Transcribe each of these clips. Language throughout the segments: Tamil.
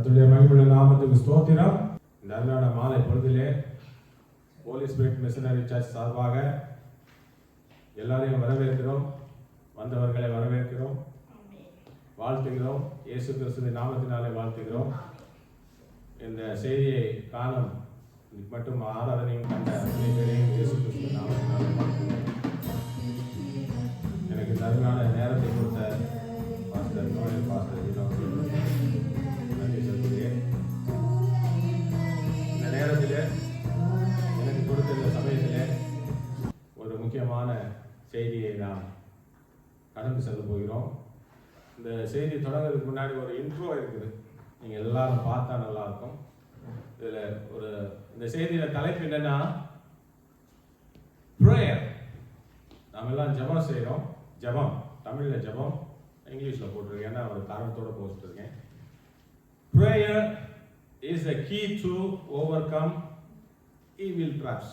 கர்த்தருடைய மகிமையுள்ள நாமத்துக்கு ஸ்தோத்திரம். இந்த அருமையான மாலை பொழுதிலே ஹோலி ஸ்பிரிட் மிஷனரி சர்ச் சார்பாக எல்லாரையும் வரவேற்கிறோம். வந்தவர்களை வரவேற்கிறோம், வாழ்த்துகிறோம். இயேசு கிறிஸ்துவின் நாமத்தினாலே வாழ்த்துகிறோம். இந்த செய்தியை காணும் மட்டும் ஆராதனையும் கண்ட அத்தனை பேரையும் இயேசு கிறிஸ்துவின் நாமத்தினாலே வாழ்த்துகிறோம். எனக்கு இந்த அருமையான நேரத்தை கொடுத்த பாஸ்டர் நோயல் பாஸ்டர் நன்றி சொல்கிறேன். இந்த நேரத்தில் எனக்கு கொடுத்த இந்த சமயத்தில் ஒரு முக்கியமான செய்தியை நாம் கடந்து செல்ல போகிறோம். இந்த செய்தி தொடங்குறதுக்கு முன்னாடி ஒரு இன்ட்ரோ இருக்குது, நீங்கள் எல்லாரும் பார்த்தா நல்லாயிருக்கும். இதில் இந்த செய்தியில் தலைப்பு என்னன்னா ப்ரேயர். நாம் எல்லாம் ஜெபம் செய்கிறோம். ஜெபம் தமிழில் ஜெபம், இங்கிலீஷில் போட்டிருக்கேன், ஏன்னா ஒரு காரணத்தோடு போட்டிருக்கேன். Prayer is a key to overcome evil traps.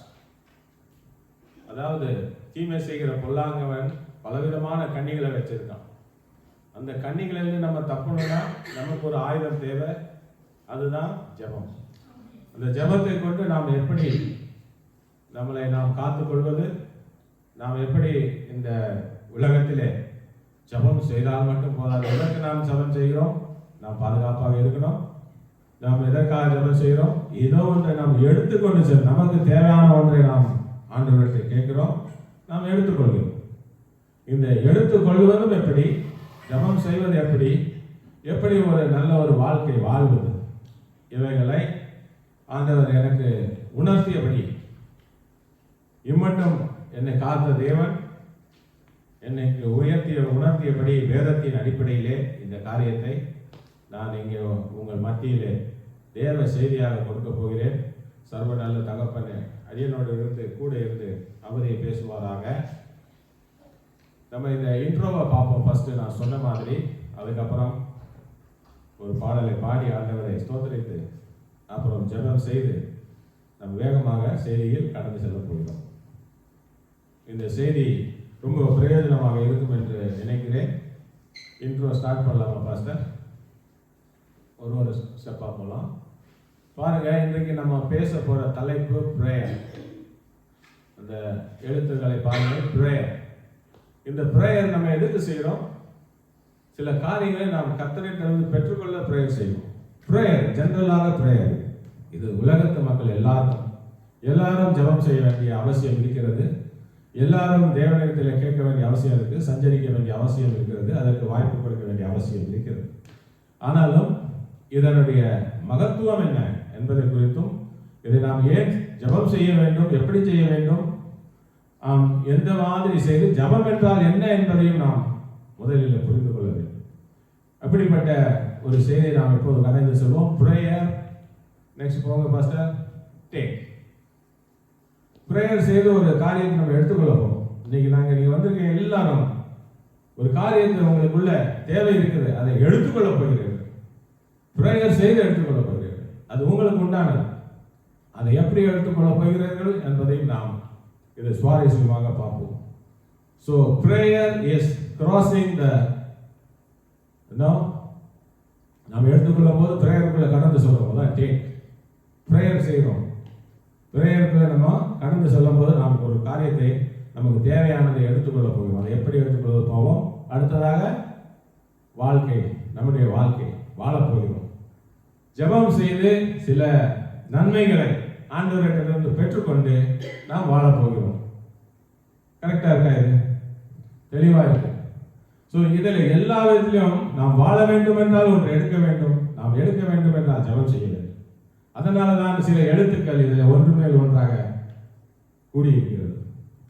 அதாவது தீமை செய்கிற பொல்லாங்கவன் பலவிதமான கண்ணிகளை வச்சிருக்கான். அந்த கண்ணிகளிலிருந்து நம்ம தப்பணும்னா நமக்கு ஒரு ஆயுதம் தேவை, அதுதான் ஜெபம். அந்த ஜெபத்தை கொண்டு நாம் எப்படி நம்மளை நாம் காத்துக்கொள்வது, நாம் எப்படி இந்த உலகத்திலே ஜெபம் செய்தால் மட்டும் போதாது. எதற்கு நாம் ஜெபம் செய்கிறோம்? நாம் பாதுகாப்பாக இருக்கணும். நாம் எதற்காக ஜெபம் செய்கிறோம்? ஏதோ ஒன்றை நாம் எடுத்துக்கொண்டு செல்லும். நமக்கு தேவையான ஒன்றை நாம் ஆண்டவர்கிட்ட கேட்கிறோம், நாம் எடுத்துக்கொள்கிறோம். இந்த எடுத்துக்கொள்வதும் எப்படி, ஜெபம் செய்வது எப்படி, எப்படி ஒரு நல்ல ஒரு வாழ்க்கை வாழ்வது, இவைகளை ஆண்டவர் எனக்கு உணர்த்தியபடி, இம்மட்டும் என்னை காத்த தேவன் என்னைக்கு உணர்த்தியபடி வேதத்தின் அடிப்படையிலே இந்த காரியத்தை நான் இங்கே உங்கள் மத்தியிலே தேவ செய்தியாக கொடுக்க போகிறேன். சர்வ நல்ல தகப்பனே அடியனோடு இருந்து கூட இருந்து அவரை பேசுவாராக. நம்ம இந்த இன்ட்ரோவை பார்ப்போம். ஃபர்ஸ்ட் நான் சொன்ன மாதிரி, அதுக்கப்புறம் ஒரு பாடலை பாடி ஆண்டவரை ஸ்தோத்திரித்து அப்புறம் ஜெபம் செய்து நம்ம வேகமாக செய்தியில் கடந்து செல்ல போகிறோம். இந்த செய்தி ரொம்ப பிரயோஜனமாக இருக்கும் என்று நினைக்கிறேன். இன்ட்ரோ ஸ்டார்ட் பண்ணலாமா பாஸ்டர்? ஒரு ஸ்டெப்பாக போகலாம். பாருங்க, இன்றைக்கு நம்ம பேச போகிற தலைப்பு ப்ரேயர். அந்த எழுத்துக்களை பாருங்க, ப்ரேயர். இந்த ப்ரேயர் நம்ம எதுக்கு செய்கிறோம்? சில காரியங்களை நாம் கர்த்தரிடமிருந்து பெற்றுக்கொள்ள ப்ரேயர் செய்வோம். ப்ரேயர் ஜெனரலாக ப்ரேயர் இது உலகத்து மக்கள் எல்லாரும் ஜெபம் செய்ய வேண்டிய அவசியம் இருக்கிறது. எல்லாரும் தேவனிடத்தில் கேட்க வேண்டிய அவசியம் இருக்குது, சஞ்சரிக்க வேண்டிய அவசியம் இருக்கிறது, அதற்கு வாய்ப்பு கொடுக்க வேண்டிய அவசியம் இருக்கிறது. ஆனாலும் இதனுடைய மகத்துவம் என்ன என்பதை குறித்தும், இதை நாம் ஏன் ஜெபம் செய்ய வேண்டும், எப்படி செய்ய வேண்டும், எந்த மாதிரி செய்து ஜெபம் என்றால் என்ன என்பதையும் நாம் முதலில் புரிந்து கொள்ள வேண்டும். அப்படிப்பட்ட ஒரு செய்தியை நாம் இப்போது கடந்து செல்வோம். ப்ரேயர். நெக்ஸ்ட் போங்க பாஸ்டர். டேக். ப்ரேயர் செய்து ஒரு காரியத்தை நம்ம எடுத்துக்கொள்ள போகிறோம். இன்னைக்கு நீங்கள் வந்திருக்க எல்லாரும் ஒரு காரியத்தை உங்களுக்குள்ள தேவை இருக்குது, அதை எடுத்துக்கொள்ள போகிறீர்கள். ப்ரேயர் செய்து எடுத்துக்கொள்ள போகிறீர்கள். அது உங்களுக்கு உண்டானது. அதை எப்படி எடுத்துக்கொள்ள போகிறீர்கள் என்பதையும் நாம் இது சுவாரஸ்யமாக பார்ப்போம். ஸோ ப்ரேயர் இஸ் கிராசிங் த நாம் எடுத்துக்கொள்ளும் போது ப்ரேயருக்குள்ள கடந்து சொல்லும் போது தான் டேக். ப்ரேயர் செய்கிறோம். ப்ரேயருக்குள்ள நம்ம கடந்து செல்லும் போது நாம் ஒரு காரியத்தை நமக்கு தேவையானதை எடுத்துக்கொள்ள போகிறோம். அதை எப்படி எடுத்துக்கொள்ள போவோம்? அடுத்ததாக வாழ்க்கை, நம்முடைய வாழ்க்கை வாழப்போகிறோம். ஜெபம் செய்து சில நன்மைகளை ஆண்டவரிடமிருந்து பெற்றுக்கொண்டு நாம் வாழப்போகிறோம். கரெக்டாக இருக்கா? இது தெளிவாக இருக்கு. ஸோ இதில் எல்லா விதத்திலும் நாம் வாழ வேண்டும் என்றால் ஒன்று எடுக்க வேண்டும், நாம் எடுக்க வேண்டும் என்றால் ஜெபம் செய்ய வேண்டும். அதனால தான் சில எழுத்துக்கள் இதில் ஒன்று மேல் ஒன்றாக கூடியிருக்கிறது.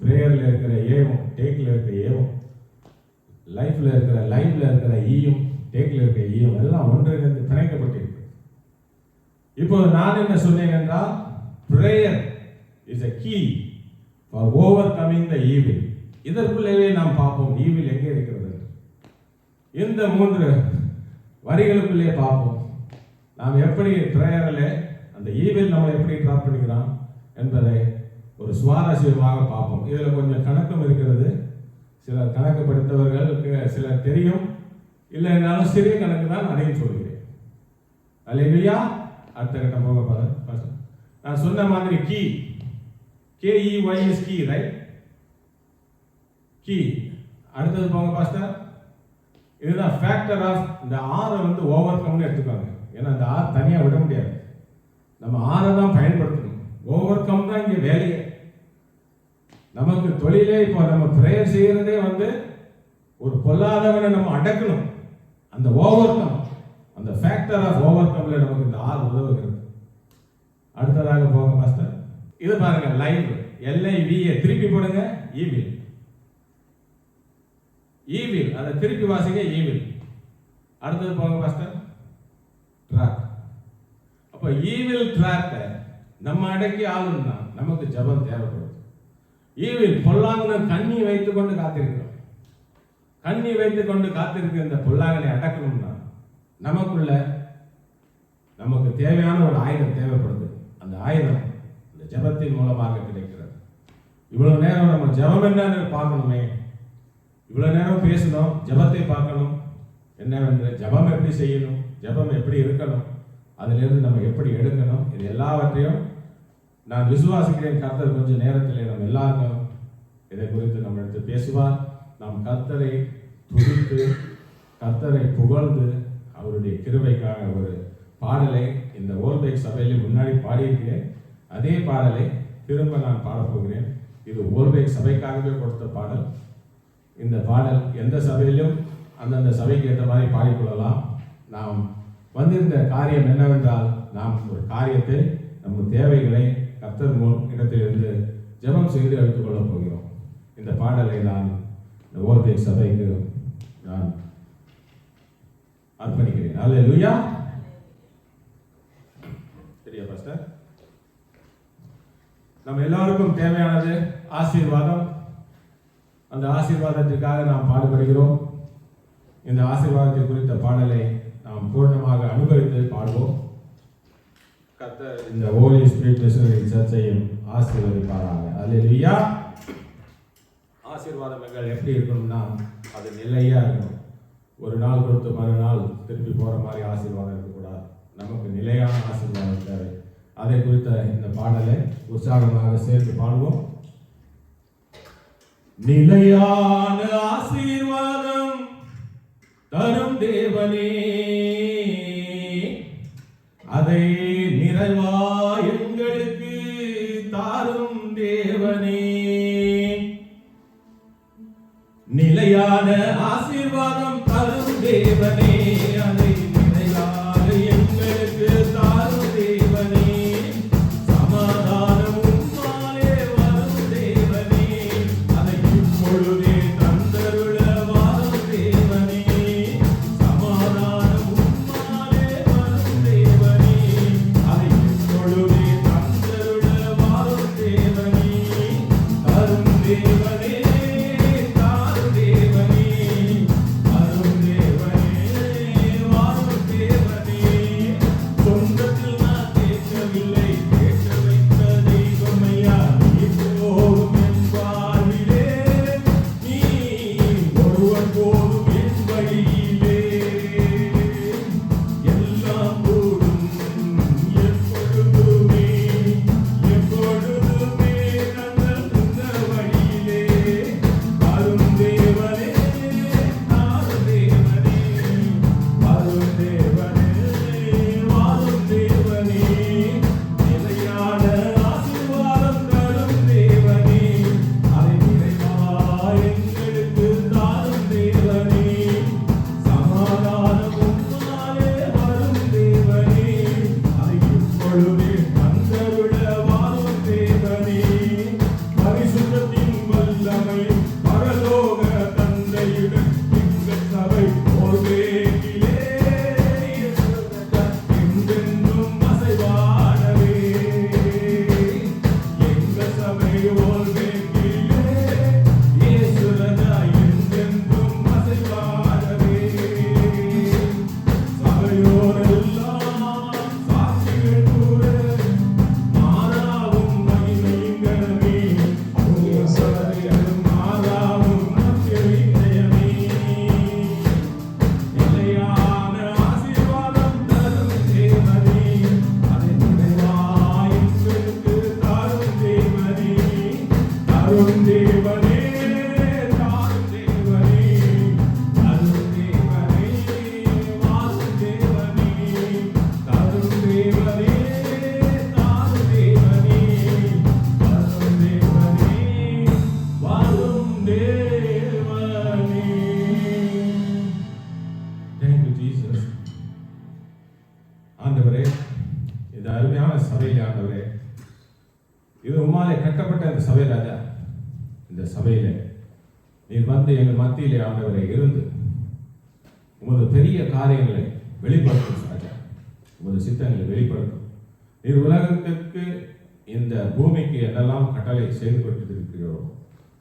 ப்ரேயரில் இருக்கிற ஏவும், டேக்கில் இருக்கிற ஏவும், லைஃப்பில் இருக்கிற லைஃப்ல இருக்கிற ஈயும், டேக்கில் இருக்கிற ஈயும் எல்லாம் ஒன்றிணைந்து பிணைக்கப்பட்டிருக்கு. இப்போது நான் என்ன சொன்னேன் என்றால், prayer is a key for overcoming the evil. இதற்குள்ளேயே நாம் பார்ப்போம் ஈவில் எங்கே இருக்கிறது. இந்த 3 வரிகளுக்குள்ளே பார்ப்போம் நாம் எப்படி ப்ரேயரில் அந்த ஈவில் நம்மளை எப்படி ட்ராப் பண்ணிக்கிறான் என்பதை ஒரு சுவாரஸ்யமாக பார்ப்போம். இதில் கொஞ்சம் கணக்கும் இருக்கிறது. சிலர் கணக்கு படித்தவர்களுக்கு சிலர் தெரியும், இல்லை என்றாலும் சிறிய கணக்கு தான் அதையும் சொல்கிறேன். அல்லேலூயா. அடுத்த கட்டம் போக பாருங்க. நான் சொன்ன மாதிரி key, KEY key, right? Key. அடுத்தது போங்க பாஸ்டர். இதுதான் ஃபேக்டர் ஆஃப் இந்த ஆரை வந்து ஓவர் கம்னு எடுத்துக்காங்க. ஏன்னா இந்த ஆர் தனியாக விட முடியாது, நம்ம ஆரை தான் பயன்படுத்தணும். ஓவர் கம் தான் இங்கே வேலையே. நமக்கு தொழிலே இப்போ நம்ம பிரேயர் செய்யறதே வந்து ஒரு பொல்லாதவனை நம்ம அடக்கணும். அந்த ஓவர் கம், அந்த ஃபேக்டர் ஆஃப் ஓவர் கம்ல நமக்கு இந்த ஆர் உதவுகிறது. அடுத்ததாக போங்க பாஸ்டர். இது பாருங்க, லைவ், LIVA திருப்பி போடுங்க, ஈவில். ஈவில், அதை திருப்பி வாசிங்க, ஈவில். அடுத்தது போங்க பாஸ்டர், ட்ராக். அப்ப ஈவில் ட்ராக்க நம்ம அடக்கி ஆளுன்னா நமக்கு ஜெபம் தேவைப்படுது. ஈவில் பொல்லாங்கனை கண்ணி வைத்துக் கொண்டு காத்திருக்கிறோம். கண்ணி வைத்துக் கொண்டு காத்திருக்கிற இந்த பொல்லாங்கனை அடக்கணும்னா நமக்கு தேவையான ஒரு ஆயுதம் தேவைப்படுது. அந்த ஆயுதம் இந்த ஜெபத்தின் மூலமாக கிடைக்கிறது. இவ்வளவு நேரம் நம்ம ஜெபம் என்னன்னு பார்க்கணுமே, இவ்வளவு நேரம் பேசணும், ஜெபத்தை பார்க்கணும். என்னவென்று ஜெபம் எப்படி செய்யணும், ஜெபம் எப்படி இருக்கணும், அதிலிருந்து நம்ம எப்படி எடுக்கணும், இது எல்லாவற்றையும் நான் விசுவாசிக்கிறேன். கர்த்தர் கொஞ்சம் நேரத்தில் நம்ம எல்லாருக்கும் இதை குறித்து நம்ம எடுத்து பேசுவார். நாம் கர்த்தரை துதித்து கர்த்தரை புகழ்ந்து அவருடைய கிருபைக்காக ஒரு பாடலை இந்த ஓல்பேக் சபையில் முன்னாடி பாடியிருக்கிறேன். அதே பாடலை திரும்ப நான் பாடப்போகிறேன். இது ஓல்பேக் சபைக்காகவே கொடுத்த பாடல். இந்த பாடல் எந்த சபையிலும் அந்தந்த சபைக்கு ஏற்ற மாதிரி பாடிக்கொள்ளலாம். நாம் வந்திருந்த காரியம் என்னவென்றால், நாம் ஒரு காரியத்தை, நம்ம தேவைகளை கர்த்தர் இடத்திலிருந்து ஜெபம் செய்து எடுத்துக்கொள்ளப் போகிறோம். இந்த பாடலை நான் இந்த ஓல்பேக் சபைக்கு நான் அர்ப்பணிக்கிறேன். அல்லேலூயா. சரியா பாஸ்டர்? நம்ம எல்லாருக்கும் தேவையானது ஆசீர்வாதம். அந்த ஆசீர்வாதத்திற்காக நாம் பாடுபடுகிறோம். இந்த ஆசீர்வாதத்தை குறித்த பாடலை நாம் பூர்ணமாக அனுபவித்து பாடுவோம். கர்த்தர் இந்த ஹோலி ஸ்பிரிட் மிஷனரி சர்ச்சையும் ஆசீர்வதிப்பாராக. அல்லேலூயா. ஆசீர்வாதம் எங்கள் எப்படி இருக்கணும்னா, அது நிலையா இருக்கணும். ஒரு நாள் கொடுத்து மறுநாள் திருப்பி போற மாதிரி ஆசீர்வாதம் இருக்கக்கூடாது. நமக்கு நிலையான ஆசீர்வாதம் தேவை. அதை குறித்த இந்த பாடலை உற்சாகமாக சேர்த்து பாடுவோம். நிலையான ஆசீர்வாதம் தரும் தேவனே, அதை நிறைவாய் எங்களுக்கு தாரும் தேவனே. நிலையான ஆசீர்வாதம் தரும் தேவனே, அதை நிறைவாக எங்களுக்கு தாரும் தேவனே. சமாதானம் உம்மாலே வரும் தேவனே, அதை இப்பொழுதே தந்தருள வாரும் தேவனே. சமாதானம் உம்மாலே வரும் தேவனே, அதை இப்பொழுதே தந்தருள வாரும் தேவனே. தரும் தேவனே, தரும் தேவனே தாரும் தேவனே அரும் தேவனே வாசும் தேவனே தரும் தேவனே தாரும் தேவனே அரும் தேவனே வாழும் தேவனே. Thank you Jesus. ஆண்டவரே, இந்த அருமையான சபையிலே ஆண்டவரே, இது உம்மாலே கட்டப்பட்ட இந்த சபை ராஜா, இந்த சபையில நீர் வந்து எங்கள் மத்தியிலே ஆண்டவரை இருந்து உமது பெரிய காரியங்களை வெளிப்படுத்தும் ராஜா, உமது சித்தங்களை வெளிப்படுத்தும். நீர் உலகத்திற்கு இந்த பூமிக்கு என்னெல்லாம் கட்டளை செய்து கொண்டிருக்கிறோம்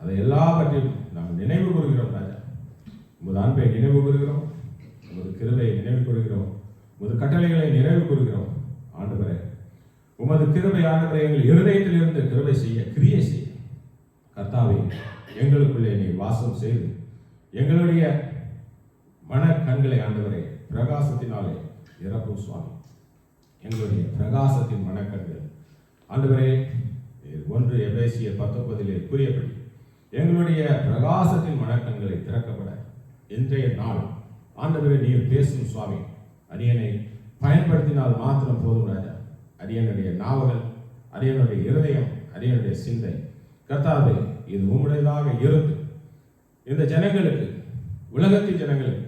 அதை எல்லாவற்றையும் நாம் நினைவு கூறுகிறோம் ராஜா. உமது அன்பை நினைவு கூறுகிறோம், உமது கிருபையை நினைவு கூறுகிறோம், உமது கட்டளைகளை நினைவு கூறுகிறோம். ஆண்டவரே, உமது கிருபை ஆண்டவரை எங்கள் இருதயத்திலிருந்து கிருபை செய்ய கிரியை செய்ய கர்த்தாவே, எங்களுக்குள்ளே நீ வாசம் செய்து எங்களுடைய மன கண்களை ஆண்டவரை பிரகாசத்தினாலே நிரப்பும் சுவாமி. எங்களுடைய பிரகாசத்தின் மனக்கண்கள் ஆண்டவரே, 1 எபேசியர் 19 கூறியபடி எங்களுடைய பிரகாசத்தின் மனக்கண்களை திறக்கப்பட இன்றைய நாள் ஆண்டவரே நீர் பேசும் சுவாமி. அடியனை பயன்படுத்தினால் மாத்திரம் போதும் ராஜா. அடியனுடைய நாவல், அடியனுடைய இருதயம், அடியனுடைய சிந்தை கர்த்தாவே இது உம்முடையதாக இருந்து இந்த ஜனங்களுக்கு, உலகத்தின் ஜனங்களுக்கு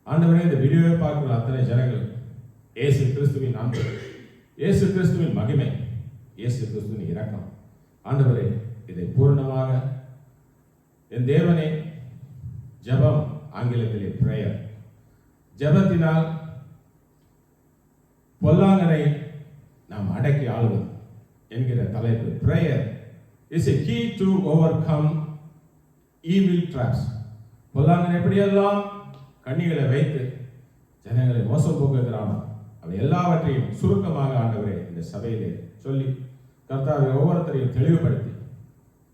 ஆண்டவரே, இந்த வீடியோவை பார்க்கிற அத்தனை ஜனங்களுக்கு இயேசு கிறிஸ்துவின் அன்பு, இயேசு கிறிஸ்துவின் மகிமை, இயேசு கிறிஸ்துவின் இரக்கம் ஆண்டவரே இதை பூர்ணமாக என் தேவனே, ஜெபம் ஆங்கிலத்திலே பிரேயர், ஜெபத்தினால் பொல்லாங்கனை நாம் அடக்கி ஆளுவது என்கிற தலைப்பு. Prayer is a key to overcome evil traps. பொல்லாங்கன் எப்படியெல்லாம் கண்ணிகளை வைத்து ஜனங்களை மோசம் போக்குகிறானோ அவை எல்லாவற்றையும் சுருக்கமாக ஆண்டவரே இந்த சபையிலே சொல்லி கர்த்தாவை ஒவ்வொருத்தரையும் தெளிவுபடுத்தி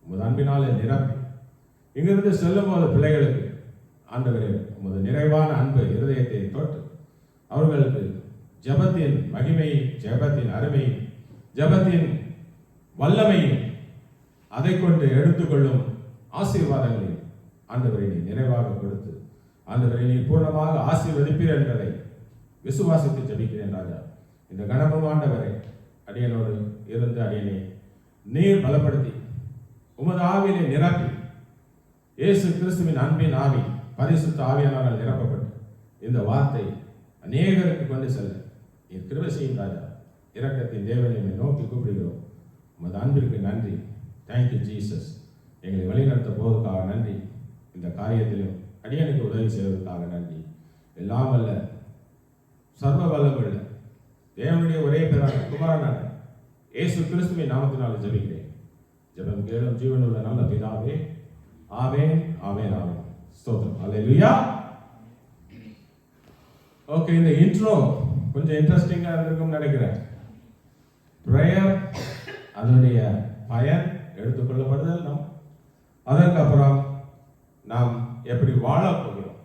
உமது அன்பினாலே நிரப்பி இங்கிருந்து செல்லும் போது பிள்ளைகளுக்கு ஆண்டவரே உமது நிறைவான அன்பு இருதயத்தை தொட்டு அவர்களுக்கு ஜெபத்தின் மகிமை, ஜெபத்தின் அருமை, ஜெபத்தின் வல்லமையும் அதை கொண்டு எடுத்துக்கொள்ளும் ஆசீர்வாதங்களை ஆண்டவரை நீ நிறைவாக கொடுத்து ஆண்டவரை நீ பூர்ணமாக ஆசீர்வதிப்பீர் என்பதை விசுவாசித்து ஜெபிக்கிறேன் ராஜா. இந்த கணமும் ஆண்டவரை அடியனோடு இருந்து அடியனை நீர் பலப்படுத்தி உமது ஆவியிலே நிரப்பி இயேசு கிறிஸ்துவின் அன்பின் ஆவி பரிசுத்த ஆவியானவரால் நிரப்பப்பட்டு இந்த வார்த்தை அநேகருக்கு கொண்டு செல்ல நீர் கிருபை செய்யும் ராஜா. இரக்கத்தின் தேவனை நோக்கி கூப்பிடுகிறோம். உமது அன்பிற்கு நன்றி. Thank you Jesus. எங்களை வழிநடத்த போவதற்காக நன்றி. இந்த காரியத்திலும் அடியனுக்கு உதவி செய்வதற்காக நன்றி. எல்லாம் வல்ல சர்வ வல்லமுள்ள தேவனுடைய ஒரே பேரான குமாரனான இயேசு கிறிஸ்துவின் நாமத்தினால் ஜெபிக்கிறேன். ஜெபம் கேளும் ஜீவனுள்ள நல்ல பிதாவே. ஆமென், ஆமென், ஆமென். ஸ்தோத்திரம். அல்லேலூயா. ஓகே, இந்த இன்ட்ரோ கொஞ்சம் இன்ட்ரெஸ்டிங்காக இருந்திருக்கும்னு நினைக்கிறேன். ப்ரேயர், அதனுடைய பயன் எடுத்துக்கொள்ளப்படுதல், நாம் அதற்கப்புறம் நாம் எப்படி வாழ போகிறோம்.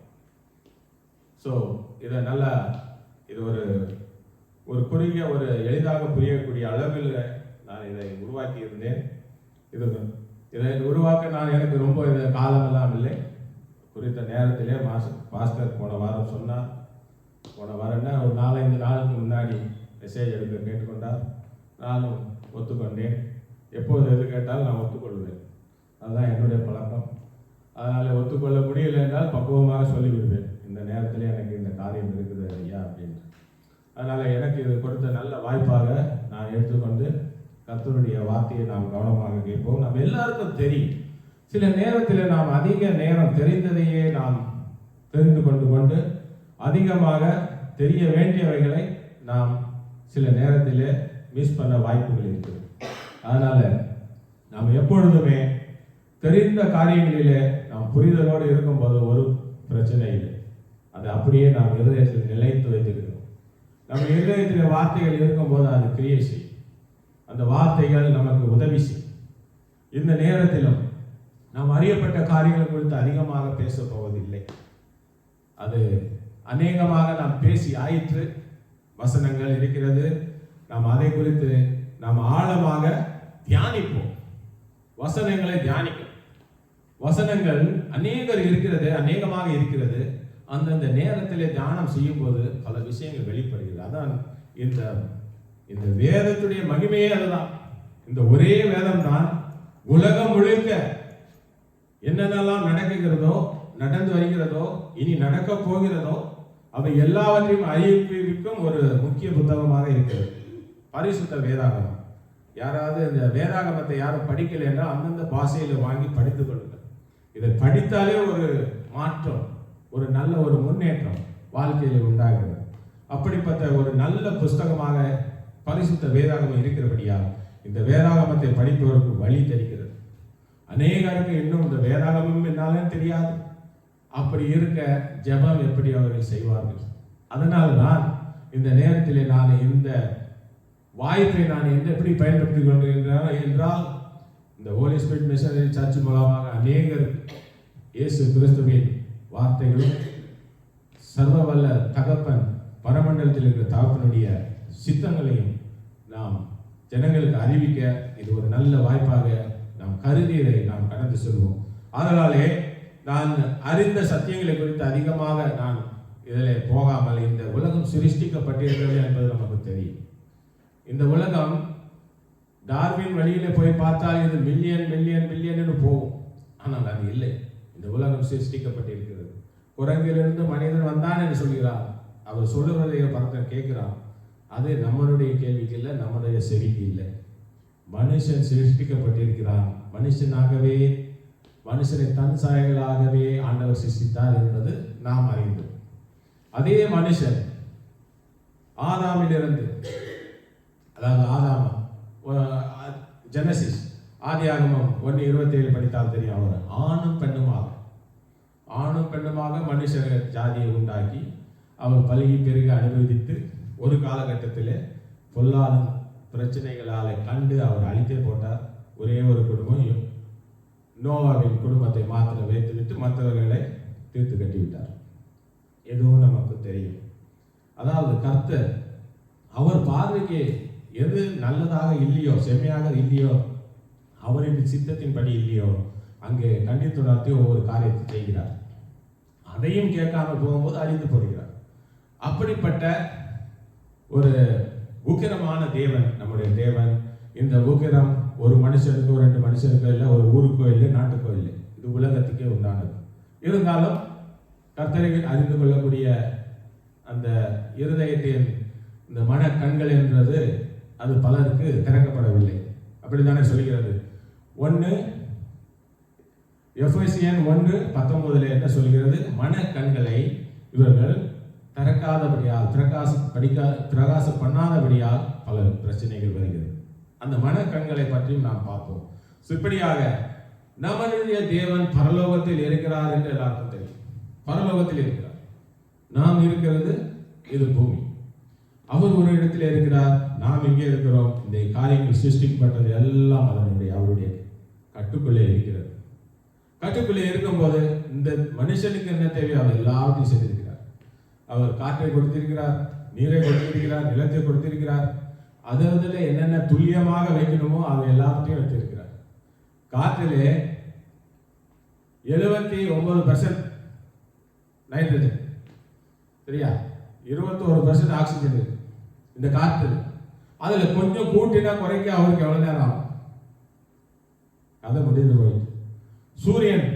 ஸோ இதை நல்லா, இது ஒரு குறுகிய, ஒரு எளிதாக புரியக்கூடிய அளவில் நான் இதை உருவாக்கி இருந்தேன். இதை உருவாக்க நான் எனக்கு ரொம்ப காலமெல்லாம் இல்லை. குறித்த நேரத்திலே பாஸ்டர் போன வாரம் சொன்னார். போன வாரம்னா ஒரு 4-5 நாளுக்கு முன்னாடி மெசேஜ் எடுக்க கேட்டுக்கொண்டார். நானும் ஒத்துக்கொண்டேன். எப்போது எது கேட்டாலும் நான் ஒத்துக்கொள்வேன். அதுதான் என்னுடைய பழக்கம். அதனால் ஒத்துக்கொள்ள முடியலை என்றால் பக்குவமாக சொல்லிவிடுவேன், இந்த நேரத்தில் எனக்கு இந்த காரியம் இருக்குது ஐயா அப்படின்னு. அதனால் எனக்கு இது கொடுத்த நல்ல வாய்ப்பாக நான் எடுத்துக்கொண்டு கர்த்தருடைய வார்த்தையை நாம் கவனமாக கேட்போம். நம்ம எல்லாருக்கும் தெரியும், சில நேரத்தில் நாம் அதிக நேரம் தெரிந்ததையே நாம் தெரிந்து கொண்டு அதிகமாக தெரிய வேண்டியவைகளை நாம் சில நேரத்தில் மிஸ் பண்ண வாய்ப்புகள் இருக்குது. அதனால் நாம் எப்பொழுதுமே தெரிந்த காரியங்களிலே நாம் புரிதலோடு இருக்கும்போது ஒரு பிரச்சனை இல்லை. அது அப்படியே நாம் இருதயத்தில் நிலைத்து வைத்துக்கிறோம். நம்ம இருதயத்தில் வார்த்தைகள் இருக்கும்போது அது கிரியை செய்யும். அந்த வார்த்தைகள் நமக்கு உதவி செய்யும். இந்த நேரத்திலும் நாம் அறியப்பட்ட காரியங்கள் குறித்து அதிகமாக பேச போவதில்லை. அது அநேகமாக நாம் பேசி ஆயிற்று. வசனங்கள் இருக்கிறது, நாம் அதை குறித்து நாம் ஆழமாக தியானிப்போம். வசனங்களை தியானிக்கணும். வசனங்கள் அநேகமாக இருக்கிறது. அந்தந்த நேரத்திலே தியானம் செய்யும் போது பல விஷயங்கள் வெளிப்படுகிறது. அதான் இந்த வேதத்துடைய மகிமையே அதுதான். இந்த ஒரே வேதம் தான் உலகம் முழுக்க என்னென்னலாம் நடக்குகிறதோ, நடந்து வருகிறதோ, இனி நடக்க போகிறதோ, அவை எல்லாவற்றையும் அறிவிக்கும் ஒரு முக்கிய புத்தகமாக இருக்கிறது பரிசுத்த வேதாகமம். யாராவது இந்த வேதாகமத்தை யாரும் படிக்கலைன்னா அந்தந்த பாஷையில வாங்கி படித்துக் கொள்ளுங்கள். இதை படித்தாலே ஒரு மாற்றம், ஒரு நல்ல ஒரு முன்னேற்றம் வாழ்க்கையில் உண்டாகிறது. அப்படிப்பட்ட ஒரு நல்ல புஸ்தகமாக பரிசுத்த வேதாகமம் இருக்கிறபடியால் இந்த வேதாகமத்தை படிப்பவருக்கு வழி தெரிகிறது. அநேகருக்கு இன்னும் இந்த வேதாகமம் என்னாலே தெரியாது. அப்படி இருக்க ஜெபம் எப்படி அவர்கள் செய்வார்கள்? அதனால தான் இந்த நேரத்திலே நான் இந்த வாய்ப்பை நான் எப்படி பயன்படுத்திக் கொண்டிருக்கிறேன் என்றால், இந்த ஹோலி ஸ்பிரிட் மிஷனரி சர்ச் மூலமாக அநேகர் இயேசு கிறிஸ்துவின் வார்த்தைகளும் சர்வ வல்ல தகப்பன் பரமண்டலத்தில் இருக்கிற தகப்பனுடைய சித்தங்களையும் நாம் ஜனங்களுக்கு அறிவிக்க இது ஒரு நல்ல வாய்ப்பாக நாம் கருதி இதை நாம் கடந்து செல்வோம். அதனாலே நான் அறிந்த சத்தியங்களை குறித்து அதிகமாக நான் இதில் போகாமல், இந்த உலகம் சிருஷ்டிக்கப்பட்டிருக்கிறது என்பது நமக்கு தெரியும். இந்த உலகம் டார்வின் வழியில போய் பார்த்தால் இது மில்லியன் மில்லியன் மில்லியன் போகும். ஆனால் அது இல்லை. இந்த உலகம் சிருஷ்டிக்கப்பட்டிருக்கிறது. குரங்கிலிருந்து மனிதன் வந்தான் என்று சொல்கிறார். அவர் சொல்லுவதை பரத்தன் கேட்கிறான். அது நம்மளுடைய கேள்விக்கு இல்லை, நம்முடைய செவிக்கு இல்லை. மனுஷன் சிருஷ்டிக்கப்பட்டிருக்கிறான். மனுஷனாகவே, மனுஷனை தன் சாயலாகவே ஆண்டவர் சிருஷ்டித்தார் என்பது நாம் அறிந்தோம். அதே மனுஷன் ஆதாமிலிருந்து, அதாவது ஆதாமா ஜெனசிஸ் ஆதியாகமம் 1:27 படித்தால் தெரியும். அவர் ஆணும் பெண்ணுமாக மனுஷ ஜாதியை உண்டாக்கி அவர் பல்கி பெருக அனுபவித்து ஒரு காலகட்டத்தில் பொல்லாத பிரச்சனைகளால் கண்டு அவர் அழித்தே போட்டார். ஒரே ஒரு குடும்பம் நோவாவின் குடும்பத்தை மாத்திரம் வைத்துவிட்டு மற்றவர்களை தீர்த்து கட்டிவிட்டார். எதுவும் நமக்கு தெரியும். அதாவது கர்த்தர் அவர் பார்வைக்கு எது நல்லதாக இல்லையோ, செம்மையாக இல்லையோ, அவரின் சித்தத்தின்படி இல்லையோ, அங்கே கண்டித்துணர்த்தி ஒவ்வொரு காரியத்தை செய்கிறார். அதையும் கேட்காமல் போகும்போது அழிந்து போடுகிறார். அப்படிப்பட்ட ஒரு உக்கிரமான தேவன் நம்முடைய தேவன். இந்த உக்கிரம் ஒரு மனுஷனுக்கோ 2 மனுஷனுக்கோ இல்லை, ஒரு ஊருக்கோ இல்லை, நாட்டுக்கோ இல்லை, இது உலகத்துக்கே உண்டானது. இருந்தாலும் கர்த்தரை அறிந்து கொள்ளக்கூடிய அந்த இருதயத்தின் இந்த மன கண்கள் என்றது அது பலருக்கு திறக்கப்படவில்லை. அப்படித்தானே சொல்கிறது. 1 எபேசியர் 1:19 என்ன சொல்கிறது? மன கண்களை இவர்கள் திறக்காதபடியால், பிரகாசம் பண்ணாதபடியால் பல பிரச்சனைகள் வருகிறது. அந்த மன கண்களை பற்றியும் நாம் பார்ப்போம். இப்படியாக நம்முடைய தேவன் பரலோகத்தில் இருக்கிறார் என்று எல்லாருக்கும் தெரியும். பரலோகத்தில் இருக்கிறார். நாம் இருக்கிறது இது பூமி. அவர் ஒரு இடத்தில் இருக்கிறார், நாம் எங்கே இருக்கிறோம்? இந்த காரியங்கள் சிருஷ்டிக்கப்பட்டது எல்லாம் அவருடைய கட்டுக்குள்ளே இருக்கிறது. கட்டுக்குள்ளே இருக்கும்போது இந்த மனுஷனுக்கு என்ன தேவையோ அவர் எல்லாத்தையும் செய்திருக்கிறார். அவர் காற்றை கொடுத்திருக்கிறார், நீரை கொடுத்திருக்கிறார், நிலத்தை கொடுத்திருக்கிறார். அதில் என்னென்ன துல்லியமாக வைக்கணுமோ அதை எல்லாத்தையும் வைத்திருக்கிறார். காற்றிலே 79% நைட்ரஜன், சரியா, 21% ஆக்சிஜன் இருக்கு இந்த காற்று. அதுல கொஞ்சம் கூட்டினா குறைக்க அவருக்கு எவ்வளவு நேரம் ஆகும்? அதை முடிந்து போயிட்டு. சூரியன்